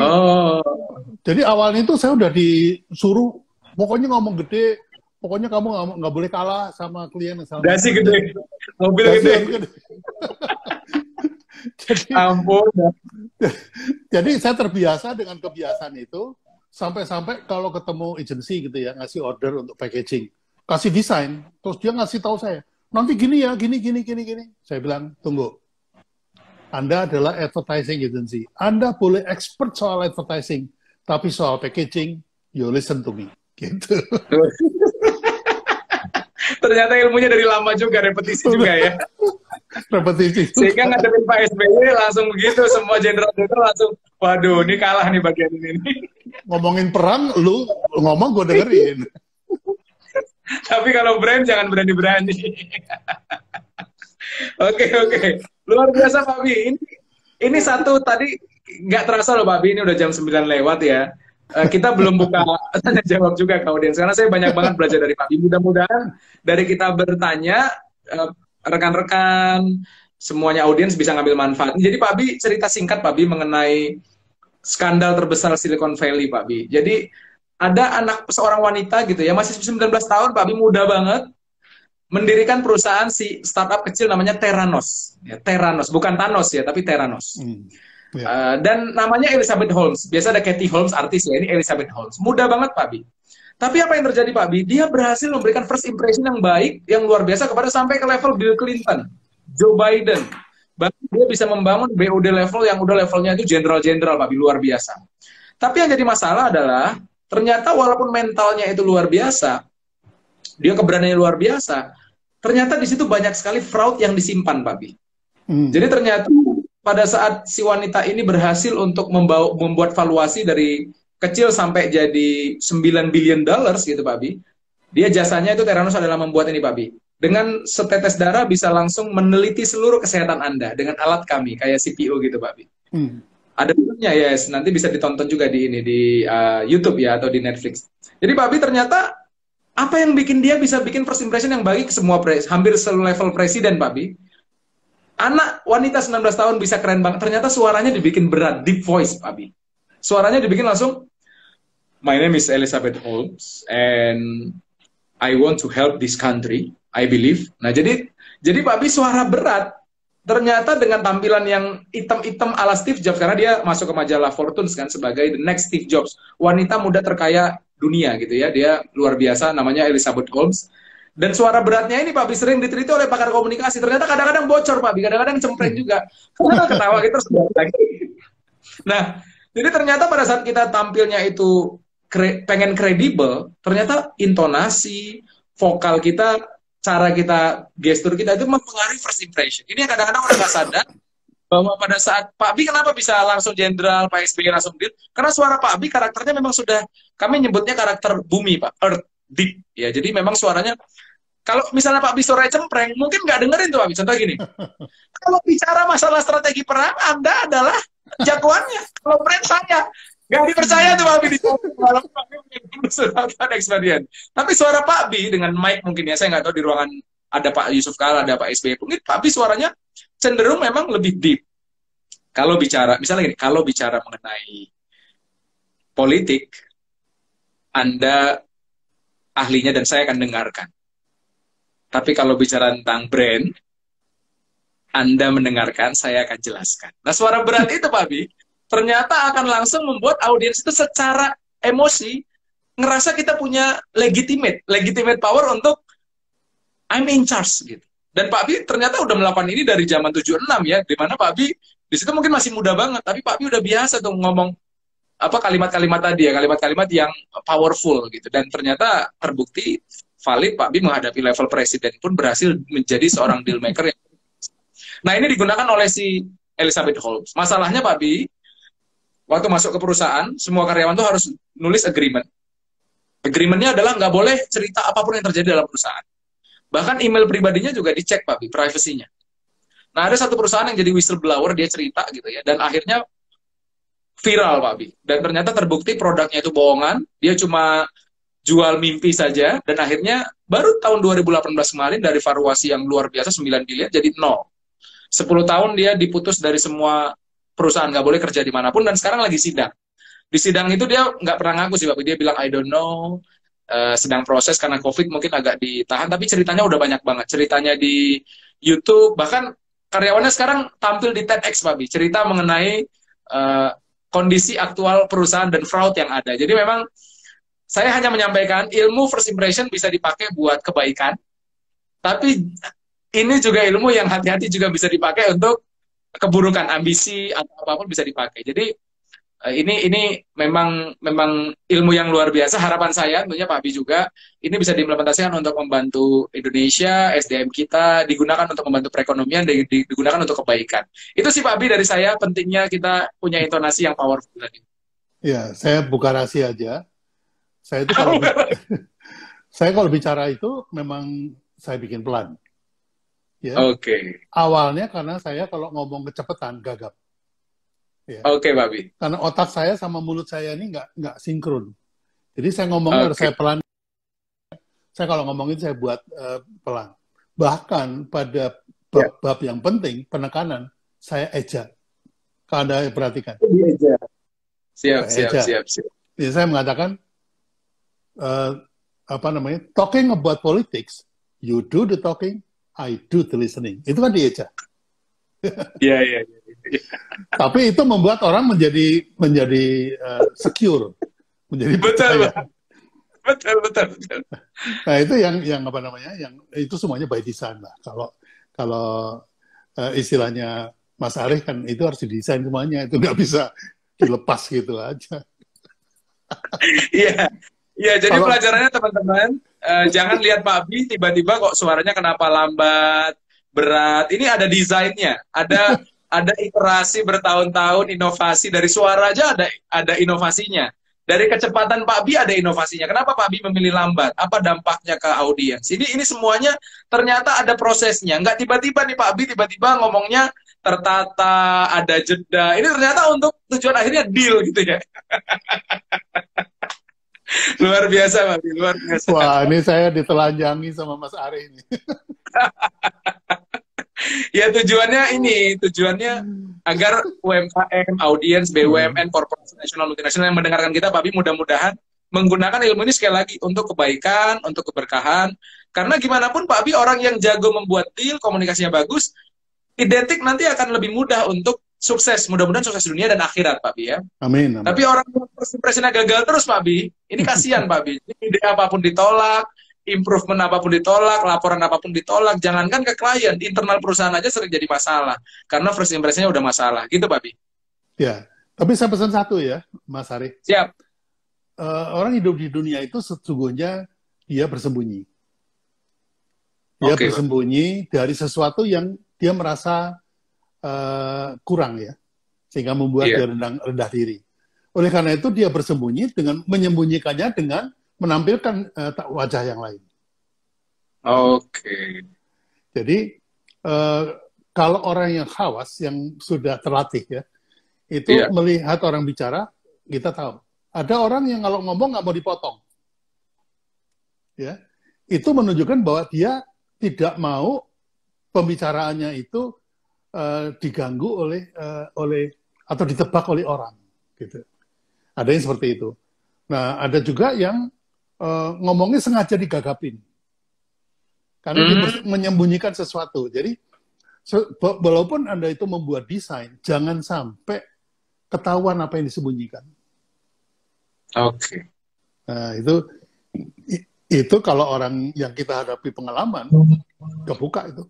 jadi awalnya itu saya udah disuruh, pokoknya ngomong gede, pokoknya kamu nggak boleh kalah sama klien. Dasi gede, mobil gede. Jadi saya terbiasa dengan kebiasaan itu sampai-sampai kalau ketemu agensi gitu ya ngasih order untuk packaging, kasih desain, terus dia ngasih tahu saya nanti gini ya, gini. Saya bilang tunggu, Anda adalah advertising agency, Anda boleh expert soal advertising, tapi soal packaging, you listen to me, gitu. Ternyata ilmunya dari lama juga, repetisi juga ya. Repetisi. Sehingga ngadepin Pak SBY langsung begitu, semua jenderal-jenderal langsung, waduh, ini kalah nih bagian ini. Ngomongin perang, lu ngomong gue dengerin. Tapi kalau brand jangan berani-berani. Oke. Luar biasa Pak Bi. Ini satu tadi nggak terasa loh Pak Bi, ini udah jam 9 lewat ya. Kita belum buka tanya jawab juga ke audiens karena saya banyak banget belajar dari Pak Bi. Mudah-mudahan dari kita bertanya rekan-rekan semuanya audiens bisa ngambil manfaat. Jadi Pak Bi cerita singkat Pak Bi mengenai skandal terbesar Silicon Valley Pak Bi. Jadi ada anak seorang wanita gitu ya, masih 19 tahun, Pak Abi, muda banget, mendirikan perusahaan si startup kecil namanya Theranos. Ya, Theranos, bukan Thanos ya, tapi Theranos. Dan namanya Elizabeth Holmes. Biasa ada Katie Holmes, artis ya, ini Elizabeth Holmes. Muda banget, Pak Abi. Tapi apa yang terjadi, Pak Abi? Dia berhasil memberikan first impression yang baik, yang luar biasa kepada sampai ke level Bill Clinton, Joe Biden. Bahkan dia bisa membangun BOD level yang udah levelnya itu jenderal-jenderal, Pak Abi, luar biasa. Tapi yang jadi masalah adalah ternyata walaupun mentalnya itu luar biasa, dia keberaniannya luar biasa, ternyata di situ banyak sekali fraud yang disimpan, Pak Bi. Jadi ternyata pada saat si wanita ini berhasil untuk membuat valuasi dari kecil sampai jadi 9 billion dollars gitu, Pak Bi. Dia jasanya itu Theranos adalah membuat ini, Pak Bi. Dengan setetes darah bisa langsung meneliti seluruh kesehatan Anda dengan alat kami kayak CPO gitu, Pak Bi. Ada filmnya, yes, nanti bisa ditonton juga di ini di YouTube ya atau di Netflix. Jadi Pak Abi ternyata apa yang bikin dia bisa bikin first impression yang baik ke semua hampir selevel presiden, Pak Abi. Anak wanita 19 tahun bisa keren banget. Ternyata suaranya dibikin berat, deep voice, Pak Abi. Suaranya dibikin langsung, my name is Elizabeth Holmes and I want to help this country, I believe. Nah, jadi Pak Abi suara berat. Ternyata dengan tampilan yang hitam-hitam ala Steve Jobs, karena dia masuk ke majalah Fortune kan sebagai the next Steve Jobs, wanita muda terkaya dunia gitu ya, dia luar biasa, namanya Elizabeth Holmes. Dan suara beratnya ini Pak Bi sering diteliti oleh pakar komunikasi, ternyata kadang-kadang bocor Pak Bi, kadang-kadang cempreng juga. Ketawa kita sudah lagi. Nah, jadi ternyata pada saat kita tampilnya itu pengen kredibel, ternyata intonasi, vokal kita, cara kita, gestur kita itu mempengaruhi first impression. Ini yang kadang-kadang orang nggak sadar bahwa pada saat Pak Bi kenapa bisa langsung jenderal, Pak SBY langsung deal? Karena suara Pak Bi karakternya memang sudah, kami nyebutnya karakter bumi, Pak, earth, deep. Ya, jadi memang suaranya, kalau misalnya Pak Bi suaranya cempreng, mungkin nggak dengerin tuh Pak Bi. Contoh gini, kalau bicara masalah strategi perang, Anda adalah jagoannya. Kalau brand saya, nggak dipercaya tuh Pak Bi di experience. Tapi suara Pak Bi dengan mic mungkin ya, saya nggak tahu di ruangan ada Pak Yusuf Kala, ada Pak SBY, mungkin Pak Bi suaranya cenderung memang lebih deep. Kalau bicara, misalnya gini, kalau bicara mengenai politik, Anda ahlinya dan saya akan dengarkan. Tapi kalau bicara tentang brand, Anda mendengarkan, saya akan jelaskan. Nah, suara berat itu Pak Bi, ternyata akan langsung membuat audiens itu secara emosi ngerasa kita punya legitimate power untuk I'm in charge gitu. Dan Pak Bi ternyata udah melakukan ini dari zaman 76 ya, di mana Pak Bi di situ mungkin masih muda banget, tapi Pak Bi udah biasa tuh ngomong apa kalimat-kalimat tadi ya, kalimat-kalimat yang powerful gitu. Dan ternyata terbukti valid, Pak Bi menghadapi level presiden pun berhasil menjadi seorang deal maker yang... Nah, ini digunakan oleh si Elizabeth Holmes. Masalahnya Pak Bi, waktu masuk ke perusahaan, semua karyawan tuh harus nulis agreement. Agreement-nya adalah nggak boleh cerita apapun yang terjadi dalam perusahaan. Bahkan email pribadinya juga dicek, Pak Bi, privasinya. Nah, ada satu perusahaan yang jadi whistleblower, dia cerita gitu ya, dan akhirnya viral, Pak Bi. Dan ternyata terbukti produknya itu bohongan, dia cuma jual mimpi saja, dan akhirnya baru tahun 2018 kemarin dari valuasi yang luar biasa 9 bilion jadi 0. 10 tahun dia diputus dari semua perusahaan, nggak boleh kerja dimanapun, dan sekarang lagi sidang. Di sidang itu dia nggak pernah ngaku sih, Pak. Dia bilang, I don't know, sedang proses karena COVID mungkin agak ditahan, tapi ceritanya udah banyak banget. Ceritanya di YouTube, bahkan karyawannya sekarang tampil di TEDx, Pak Bi, cerita mengenai kondisi aktual perusahaan dan fraud yang ada. Jadi memang saya hanya menyampaikan ilmu first impression bisa dipakai buat kebaikan, tapi ini juga ilmu yang hati-hati juga bisa dipakai untuk keburukan, ambisi atau apapun bisa dipakai. Jadi ini memang ilmu yang luar biasa. Harapan saya tentunya Pak Bi juga ini bisa diimplementasikan untuk membantu Indonesia, SDM kita digunakan untuk membantu perekonomian dan digunakan untuk kebaikan. Itu sih Pak Bi dari saya, pentingnya kita punya intonasi yang powerful tadi. Ya, saya buka rahasia aja. Saya itu kalau saya kalau bicara itu memang saya bikin pelan. Ya. Oke. Awalnya karena saya kalau ngomong kecepatan gagap. Ya. Oke, Pak Bi. Karena otak saya sama mulut saya ini nggak sinkron. Jadi saya ngomongnya harus saya pelan. Saya kalau ngomongin saya buat pelan. Bahkan pada bab yang penting, penekanan, saya eja. Kalau Anda perhatikan. Siap. Jadi saya mengatakan, apa namanya, talking about politics, you do the talking, I do the listening. Itu kan di Eja. Iya, iya, iya. Tapi itu membuat orang menjadi secure, menjadi percaya. Betul. Nah itu yang apa namanya, yang itu semuanya by design lah. Kalau istilahnya Mas Arief kan itu harus didesain semuanya, itu nggak bisa dilepas gitu aja. Iya, iya. Jadi pelajarannya teman-teman, jangan lihat Pak Abi tiba-tiba kok suaranya kenapa lambat, berat. Ini ada desainnya, ada iterasi bertahun-tahun, inovasi dari suara aja ada inovasinya. Dari kecepatan Pak Bi ada inovasinya. Kenapa Pak Bi memilih lambat? Apa dampaknya ke audiens? Ini semuanya ternyata ada prosesnya. Nggak tiba-tiba nih Pak Bi tiba-tiba ngomongnya tertata, ada jeda. Ini ternyata untuk tujuan akhirnya deal gitu ya. Luar biasa Pak Bi, luar biasa. Wah, ini saya ditelanjangi sama Mas Ari ini. Ya tujuannya agar UMKM, audiens, BUMN, korporasi nasional, multinasional yang mendengarkan kita, Pak Bi, mudah-mudahan menggunakan ilmu ini sekali lagi untuk kebaikan, untuk keberkahan. Karena gimana pun Pak Bi, orang yang jago membuat deal, komunikasinya bagus, identik nanti akan lebih mudah untuk sukses. Mudah-mudahan sukses dunia dan akhirat, Pak Bi ya. Amin. Tapi orang yang impresinya gagal terus, Pak Bi, ini kasihan Pak Bi. Ide apapun ditolak, improvement apapun ditolak, laporan apapun ditolak, jangankan ke klien, internal perusahaan aja sering jadi masalah, karena first impression-nya udah masalah, gitu Pak Bi. Ya, tapi saya pesan satu ya, Mas Ari. Siap. Orang hidup di dunia itu sesungguhnya dia bersembunyi. Dia bersembunyi dari sesuatu yang dia merasa kurang ya, sehingga membuat dia rendah diri. Oleh karena itu dia bersembunyi dengan menyembunyikannya dengan menampilkan wajah yang lain. Jadi kalau orang yang khawas, yang sudah terlatih ya, itu melihat orang bicara, kita tahu. Ada orang yang kalau ngomong nggak mau dipotong. Ya, itu menunjukkan bahwa dia tidak mau pembicaraannya itu diganggu oleh atau ditebak oleh orang. Gitu. Ada yang seperti itu. Nah, ada juga yang ngomongnya sengaja digagapin. Karena dia menyembunyikan sesuatu. Jadi, walaupun Anda itu membuat desain, jangan sampai ketahuan apa yang disembunyikan. Nah, itu kalau orang yang kita hadapi pengalaman, kebuka itu.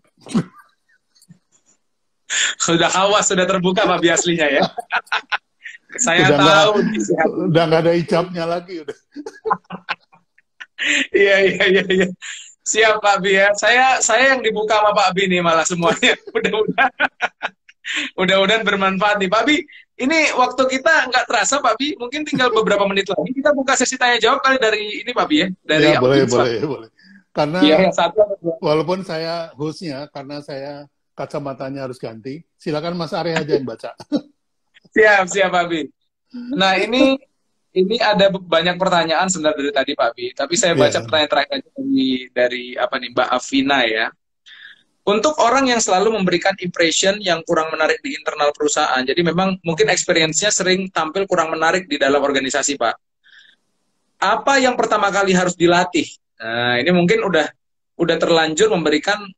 Sudah awas, sudah terbuka Pak Bi aslinya ya. Saya udah tahu. Udah nggak ada hijabnya lagi. Udah. Iya. Siap Pak Bi ya. Saya yang dibuka sama Pak Bi nih malah semuanya. Mudah-mudahan bermanfaat nih Pak Bi. Ini waktu kita nggak terasa Pak Bi. Mungkin tinggal beberapa menit lagi. Kita buka sesi tanya jawab kali dari ini Pak Bi ya. Dari ya, boleh. Karena satu. Walaupun saya hostnya, karena saya kacamatanya harus ganti. Silakan Mas Ari aja yang baca. Siap Pak Bi. Nah ini ada banyak pertanyaan sebenarnya dari tadi Pak Bi. Tapi saya baca pertanyaan terakhir dari Mbak Afina ya. Untuk orang yang selalu memberikan impression yang kurang menarik di internal perusahaan, jadi memang mungkin experience-nya sering tampil kurang menarik di dalam organisasi Pak. Apa yang pertama kali harus dilatih? Nah ini mungkin udah terlanjur memberikan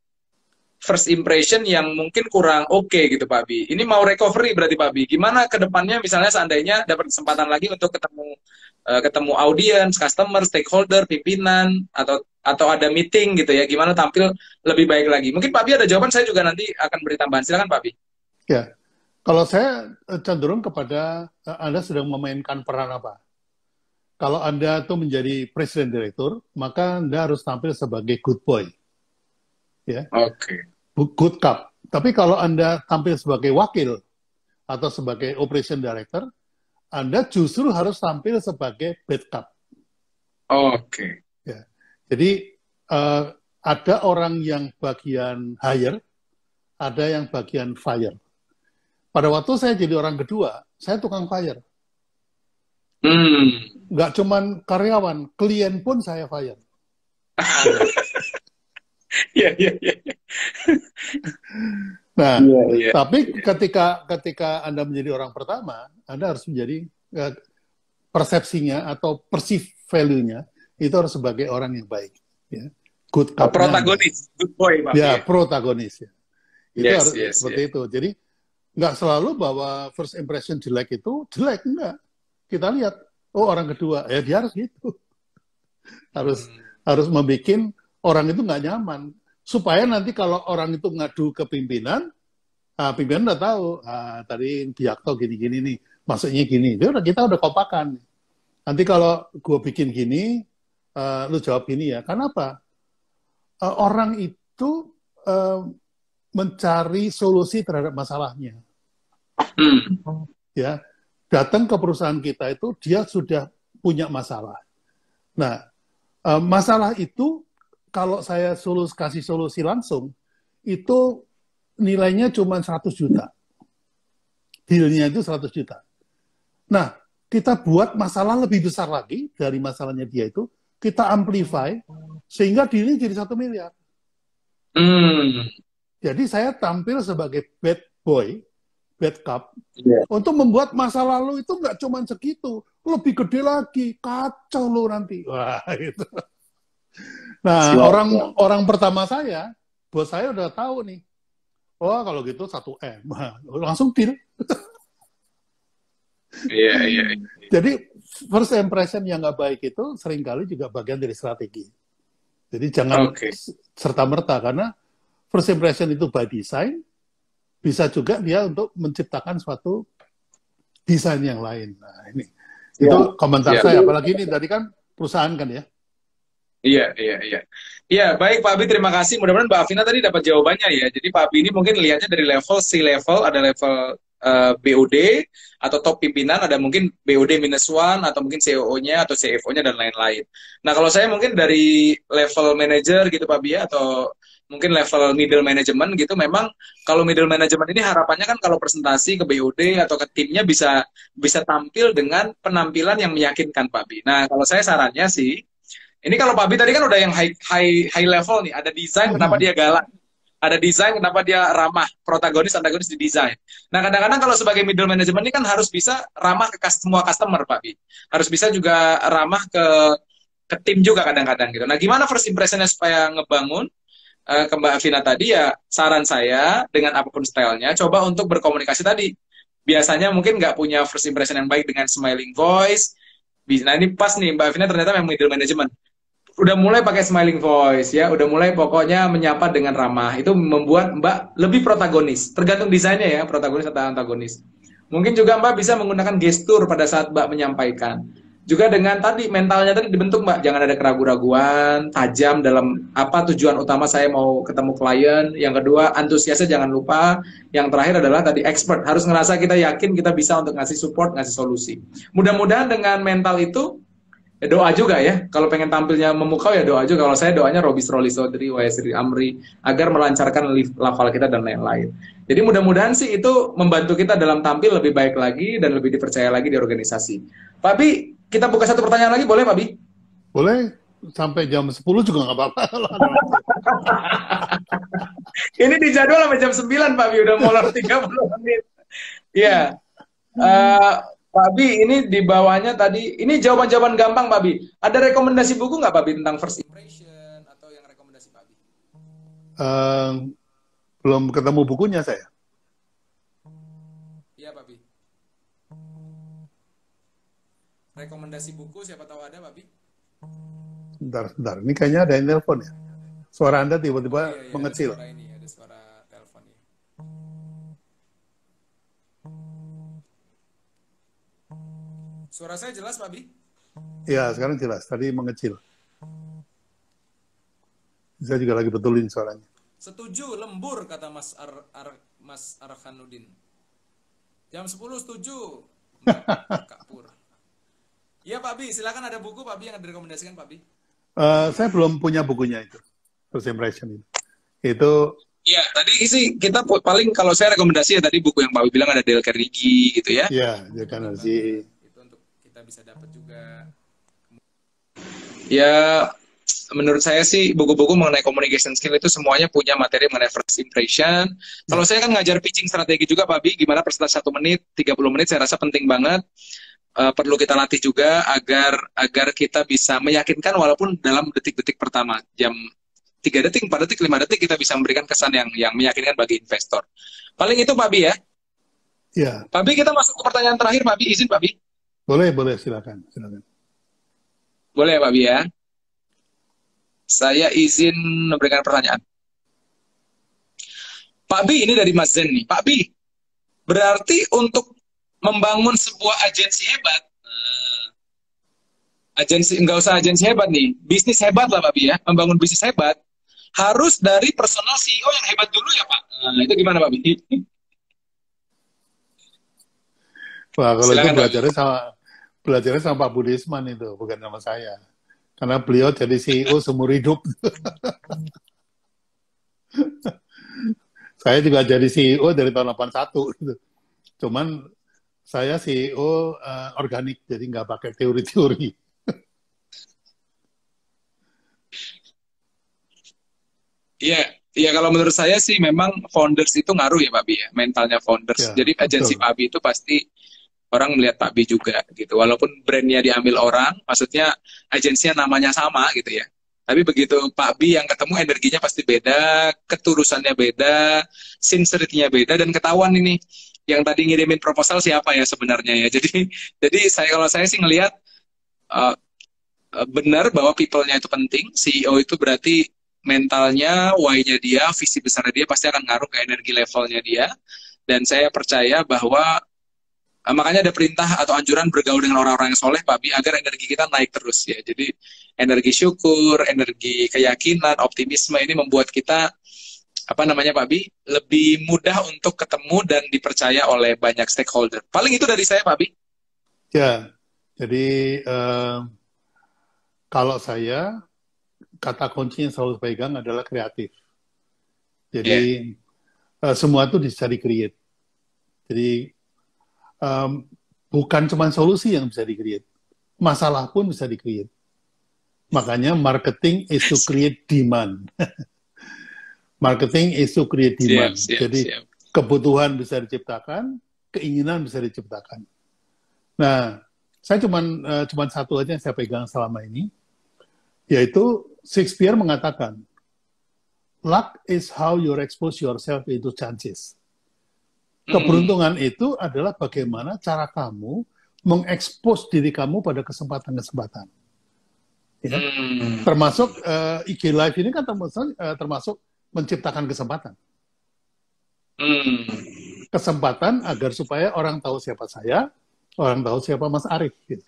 first impression yang mungkin kurang oke gitu Pak Bi. Ini mau recovery berarti Pak Bi. Gimana ke depannya misalnya seandainya dapat kesempatan lagi untuk ketemu audiens, customer, stakeholder, pimpinan atau ada meeting gitu ya. Gimana tampil lebih baik lagi. Mungkin Pak Bi ada jawaban, saya juga nanti akan beri tambahan. Silakan Pak Bi. Ya. Kalau saya cenderung kepada Anda sedang memainkan peran apa? Kalau Anda tuh menjadi presiden direktur, maka Anda harus tampil sebagai good boy. Ya. Good cop. Tapi kalau Anda tampil sebagai wakil atau sebagai operation director, Anda justru harus tampil sebagai bad cop. Ya. Jadi ada orang yang bagian hire, ada yang bagian fire. Pada waktu saya jadi orang kedua, saya tukang fire. Nggak cuman karyawan, klien pun saya fire. Iya. Nah, tapi ketika Anda menjadi orang pertama, Anda harus menjadi persepsinya atau perceived value-nya itu harus sebagai orang yang baik. Ya. Good cop-nya. Protagonis, good boy, Pak. Ya, protagonis. Ya. Itu harus seperti yes. itu. Jadi nggak selalu bahwa first impression jelek itu jelek, enggak. Kita lihat, oh orang kedua, ya dia harus gitu. Harus membuat orang itu nggak nyaman. Supaya nanti kalau orang itu ngadu ke pimpinan, pimpinan udah tahu, tadi Biakto gini-gini nih, maksudnya gini. Kita udah kopakan. Nanti kalau gue bikin gini, lu jawab gini ya. Kenapa? Orang itu mencari solusi terhadap masalahnya. Ya, datang ke perusahaan kita itu dia sudah punya masalah. Nah, masalah itu kalau saya kasih solusi langsung, itu nilainya cuma 100 juta. Deal-nya itu 100 juta. Nah, kita buat masalah lebih besar lagi dari masalahnya dia itu, kita amplify, sehingga deal-nya jadi 1 miliar. Jadi saya tampil sebagai bad boy, bad cop, untuk membuat masa lalu itu nggak cuma segitu, lebih gede lagi, kacau lo nanti. Wah, itu. Nah, orang pertama saya, bos saya udah tahu nih, oh kalau gitu 1M, langsung deal. Iya. Jadi first impression yang nggak baik itu seringkali juga bagian dari strategi. Jadi jangan serta-merta, karena first impression itu by design, bisa juga dia untuk menciptakan suatu desain yang lain. Nah ini, itu komentar saya, apalagi ini tadi kan perusahaan kan ya. Iya. Iya, baik Pak Abi, terima kasih. Mudah-mudahan Mbak Afina tadi dapat jawabannya ya. Jadi Pak Abi ini mungkin lihatnya dari level C-level, ada level BOD, atau top pimpinan, ada mungkin BOD -1, atau mungkin CEO-nya, atau CFO-nya, dan lain-lain. Nah, kalau saya mungkin dari level manager gitu Pak Abi ya, atau mungkin level middle management gitu, memang kalau middle management ini harapannya kan kalau presentasi ke BOD atau ke timnya bisa tampil dengan penampilan yang meyakinkan Pak Abi. Nah, kalau saya sarannya sih, ini kalau Pak Abi tadi kan udah yang high level nih, ada desain kenapa dia galak, ada desain kenapa dia ramah, protagonis, antagonis di desain. Nah, kadang-kadang kalau sebagai middle management ini kan harus bisa ramah ke semua customer, Pak Abi. Harus bisa juga ramah ke tim juga kadang-kadang gitu. Nah, gimana first impression-nya supaya ngebangun ke Mbak Afina tadi ya, saran saya dengan apapun stylenya, coba untuk berkomunikasi tadi. Biasanya mungkin nggak punya first impression yang baik dengan smiling voice. Nah, ini pas nih, Mbak Afina ternyata memang middle management. Udah mulai pakai smiling voice ya, udah mulai pokoknya menyapa dengan ramah. Itu membuat Mbak lebih protagonis. Tergantung desainnya ya, protagonis atau antagonis. Mungkin juga Mbak bisa menggunakan gestur pada saat Mbak menyampaikan. Juga dengan tadi mentalnya tadi dibentuk Mbak, jangan ada keraguan-raguan, tajam dalam apa tujuan utama saya mau ketemu klien. Yang kedua, antusiasnya jangan lupa. Yang terakhir adalah tadi expert, harus ngerasa kita yakin kita bisa untuk ngasih support, ngasih solusi. Mudah-mudahan dengan mental itu, doa juga ya, kalau pengen tampilnya memukau ya doa juga. Kalau saya doanya Robis Roli Sodri, Waisri Amri, agar melancarkan lafal kita dan lain-lain. Jadi mudah-mudahan sih itu membantu kita dalam tampil lebih baik lagi dan lebih dipercaya lagi di organisasi. Pak Bi, kita buka satu pertanyaan lagi, boleh Pak Bi? Boleh, sampai jam 10 juga nggak apa-apa. Ini di jadwal sampai jam 9 Pak Bi, udah molor 30 menit. Iya. Pak Bi, ini di bawahnya tadi, ini jawaban-jawaban gampang Pak Bi. Ada rekomendasi buku nggak Pak Bi tentang first impression atau yang rekomendasi Pak Bi? Belum ketemu bukunya saya. Iya Pak Bi. Rekomendasi buku siapa tahu ada Pak Bi? Bentar. Ini kayaknya ada yang telepon ya. Suara Anda tiba-tiba mengecil. Ada suara ini, ada suara telepon ya. Suara saya jelas, Pak Bi? Ya, sekarang jelas. Tadi mengecil. Saya juga lagi betulin suaranya. Setuju, lembur, kata Mas Arkanudin. Jam 10 setuju. Kak Pur. Iya, Pak Bi. Silakan, ada buku, Pak Bi, yang direkomendasikan, Pak Bi? Saya belum punya bukunya itu. First Impression itu. Itu... Iya, tadi sih kita paling kalau saya rekomendasi ya tadi buku yang Pak Bi bilang ada Dale Carnegie gitu ya. Iya, Dale Carnegie. Bisa dapat juga. Ya, menurut saya sih buku-buku mengenai communication skill itu semuanya punya materi mengenai first impression. Kalau saya kan ngajar pitching strategi juga Pak Bi, gimana presentasi 1 menit, 30 menit saya rasa penting banget. perlu kita latih juga agar kita bisa meyakinkan walaupun dalam detik-detik pertama, jam 3 detik, 4 detik, 5 detik kita bisa memberikan kesan yang meyakinkan bagi investor. Paling itu Pak Bi ya. Ya. Pak Bi, kita masuk ke pertanyaan terakhir Pak Bi, izin Pak Bi. Boleh, silakan. Boleh ya Pak Bi ya. Saya izin memberikan pertanyaan. Pak Bi, ini dari Mas Zen nih. Pak Bi, berarti untuk membangun sebuah agensi hebat, nggak usah agensi hebat nih, bisnis hebat lah Pak Bi ya, membangun bisnis hebat, harus dari personal CEO yang hebat dulu ya Pak. Nah, itu gimana Pak Bi? Wah, kalau silakan, itu belajarnya sama Pak Budisman itu, bukan sama saya. Karena beliau jadi CEO seumur hidup. Saya juga jadi CEO dari tahun 81. Gitu. Cuman saya CEO organik, jadi nggak pakai teori-teori. Iya, kalau menurut saya sih memang founders itu ngaruh ya Pak Bi ya, mentalnya founders. Ya, jadi agensi Pak Bi itu pasti orang melihat Pak Bi juga gitu. Walaupun brandnya diambil orang, maksudnya agensinya namanya sama gitu ya. Tapi begitu Pak Bi yang ketemu, energinya pasti beda, keturusannya beda, sincerity-nya beda, dan ketahuan ini yang tadi ngirimin proposal siapa ya sebenarnya ya. Jadi kalau saya sih ngelihat benar bahwa people-nya itu penting. CEO itu berarti mentalnya, why-nya dia, visi besarnya dia pasti akan ngaruh ke energi levelnya dia. Dan saya percaya bahwa makanya ada perintah atau anjuran bergaul dengan orang-orang yang soleh, Pak Bi, agar energi kita naik terus ya. Jadi energi syukur, energi keyakinan, optimisme ini membuat kita Pak Bi, lebih mudah untuk ketemu dan dipercaya oleh banyak stakeholder. Paling itu dari saya, Pak Bi. Ya, jadi kalau saya kata kunci yang selalu pegang adalah kreatif. Jadi semua itu bisa di-create. Jadi bukan cuma solusi yang bisa di-create, masalah pun bisa di-create. Makanya marketing is to create demand. Marketing is to create demand. Jadi kebutuhan bisa diciptakan, keinginan bisa diciptakan. Nah, saya cuman satu aja yang saya pegang selama ini, yaitu Shakespeare mengatakan, luck is how you expose yourself into chances. Keberuntungan itu adalah bagaimana cara kamu mengekspos diri kamu pada kesempatan-kesempatan. Ya? Termasuk IG Live ini kan termasuk menciptakan kesempatan. Kesempatan agar supaya orang tahu siapa saya, orang tahu siapa Mas Arief. Gitu.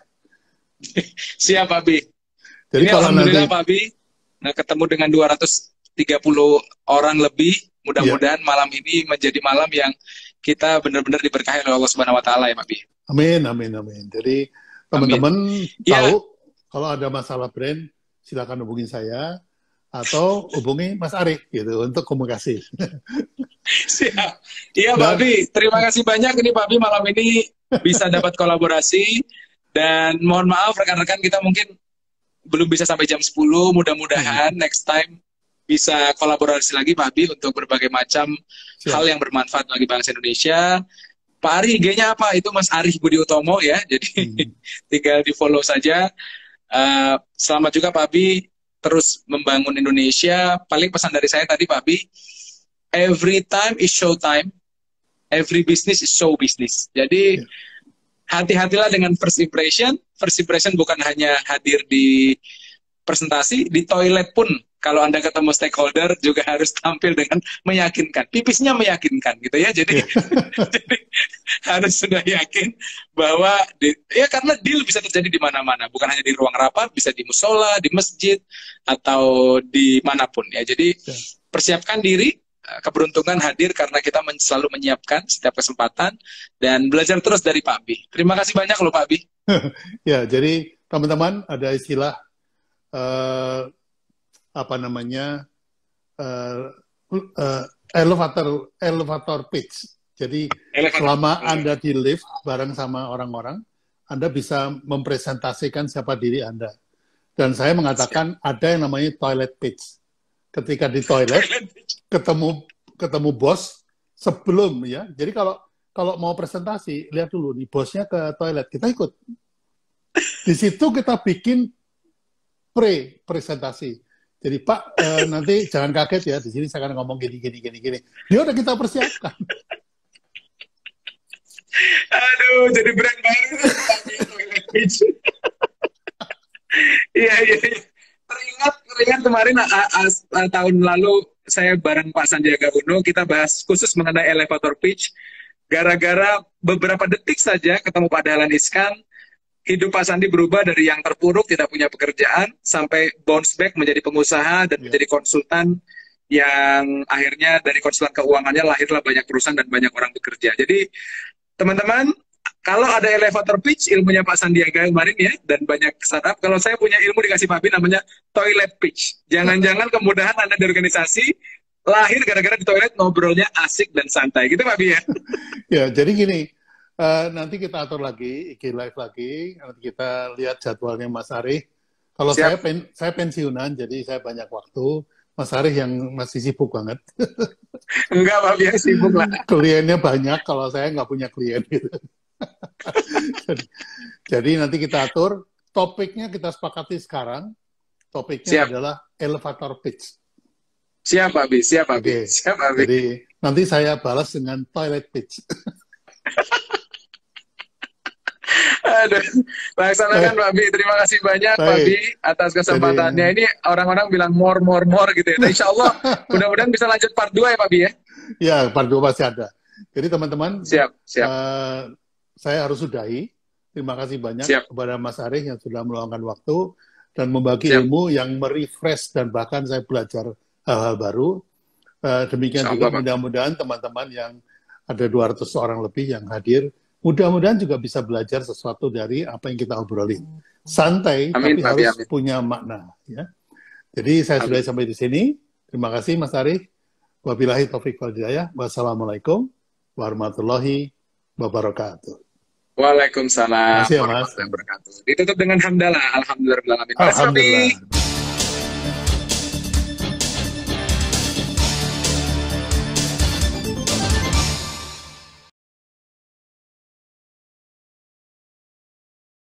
Siap, Pak Bi. Jadi ini alhamdulillah Pak Bi, ketemu dengan 230 orang lebih. Mudah-mudahan malam ini menjadi malam yang kita benar-benar diberkahi oleh Allah Subhanahu wa taala ya Pak Bi. Amin. Jadi teman-teman tahu kalau ada masalah brand silakan hubungi saya atau hubungi Mas Ari gitu untuk komunikasi. Siap. Iya Pak Bi, terima kasih banyak ini Pak Bi malam ini bisa dapat kolaborasi dan mohon maaf rekan-rekan kita mungkin belum bisa sampai jam 10, mudah-mudahan next time bisa kolaborasi lagi Pak Bi untuk berbagai macam hal yang bermanfaat bagi bangsa Indonesia. Pak Ari, IG-nya apa? Itu Mas Ari Budi Utomo ya. Jadi tinggal di-follow saja. Selamat juga Pak Bi terus membangun Indonesia. Paling pesan dari saya tadi Pak Bi, every time is show time, every business is show business. Jadi hati-hatilah dengan first impression. First impression bukan hanya hadir di presentasi, di toilet pun kalau Anda ketemu stakeholder juga harus tampil dengan meyakinkan. Pipisnya meyakinkan gitu ya. Jadi, jadi harus sudah yakin bahwa karena deal bisa terjadi di mana-mana, bukan hanya di ruang rapat, bisa di musola, di masjid atau di manapun ya. Jadi persiapkan diri, keberuntungan hadir karena kita selalu menyiapkan setiap kesempatan dan belajar terus dari Pak Bi. Terima kasih banyak loh Pak Bi. Ya, jadi teman-teman ada istilah elevator pitch. Jadi selama Anda di lift bareng sama orang-orang, Anda bisa mempresentasikan siapa diri Anda. Dan saya mengatakan ada yang namanya toilet pitch. Ketika di toilet ketemu bos sebelum ya. Jadi kalau kalau mau presentasi, lihat dulu nih bosnya ke toilet, kita ikut. Di situ kita bikin presentasi. Jadi Pak, nanti jangan kaget ya, di sini saya akan ngomong gini. Dia udah kita persiapkan. Aduh, jadi brand baru. Iya. Teringat kemarin tahun lalu saya bareng Pak Sandiaga Uno, kita bahas khusus mengenai elevator pitch. Gara-gara beberapa detik saja ketemu Pak Dahlan Iskan, hidup Pak Sandi berubah dari yang terpuruk, tidak punya pekerjaan, sampai bounce back menjadi pengusaha dan menjadi konsultan, yang akhirnya dari konsultan keuangannya lahirlah banyak perusahaan dan banyak orang bekerja. Jadi teman-teman, kalau ada elevator pitch, ilmunya Pak Sandiaga kemarin ya, dan banyak startup. Kalau saya punya ilmu dikasih Pak Bin, namanya toilet pitch. Jangan-jangan kemudahan Anda di organisasi lahir gara-gara di toilet ngobrolnya asik dan santai. Gitu Pak Bin ya? Ya, jadi gini, nanti kita atur lagi, IG Live lagi, nanti kita lihat jadwalnya Mas Arif. Kalau saya pensiunan, jadi saya banyak waktu. Mas Arif yang masih sibuk banget. Enggak, Pak Bin, sibuk lah. Kliennya banyak, kalau saya nggak punya klien gitu. Jadi nanti kita atur, topiknya kita sepakati sekarang, topiknya adalah elevator pitch. Siap Pak Bin, siap Pak Bin. Jadi nanti saya balas dengan toilet pitch. Aduh, laksanakan Pak Bi. Terima kasih banyak Pak Bi atas kesempatannya. Ini orang-orang bilang more gitu ya. Nah, insya Allah mudah-mudahan bisa lanjut part 2 ya Pak Bi ya? Ya, part 2 pasti ada. Jadi teman-teman, siap. Saya harus sudahi. Terima kasih banyak kepada Mas Arif yang sudah meluangkan waktu dan membagi ilmu yang merefresh dan bahkan saya belajar hal-hal baru. Demikian juga mudah-mudahan teman-teman yang ada 200 orang lebih yang hadir, mudah-mudahan juga bisa belajar sesuatu dari apa yang kita obrolin. Santai, tapi harus punya makna. Ya. Jadi saya sudah sampai di sini. Terima kasih Mas Arif. Wabillahi taufiq wal hidayah. Wassalamualaikum warahmatullahi wabarakatuh. Waalaikumsalam warahmatullahi wabarakatuh. Ditutup dengan hamdalah. Alhamdulillah. Alhamdulillah.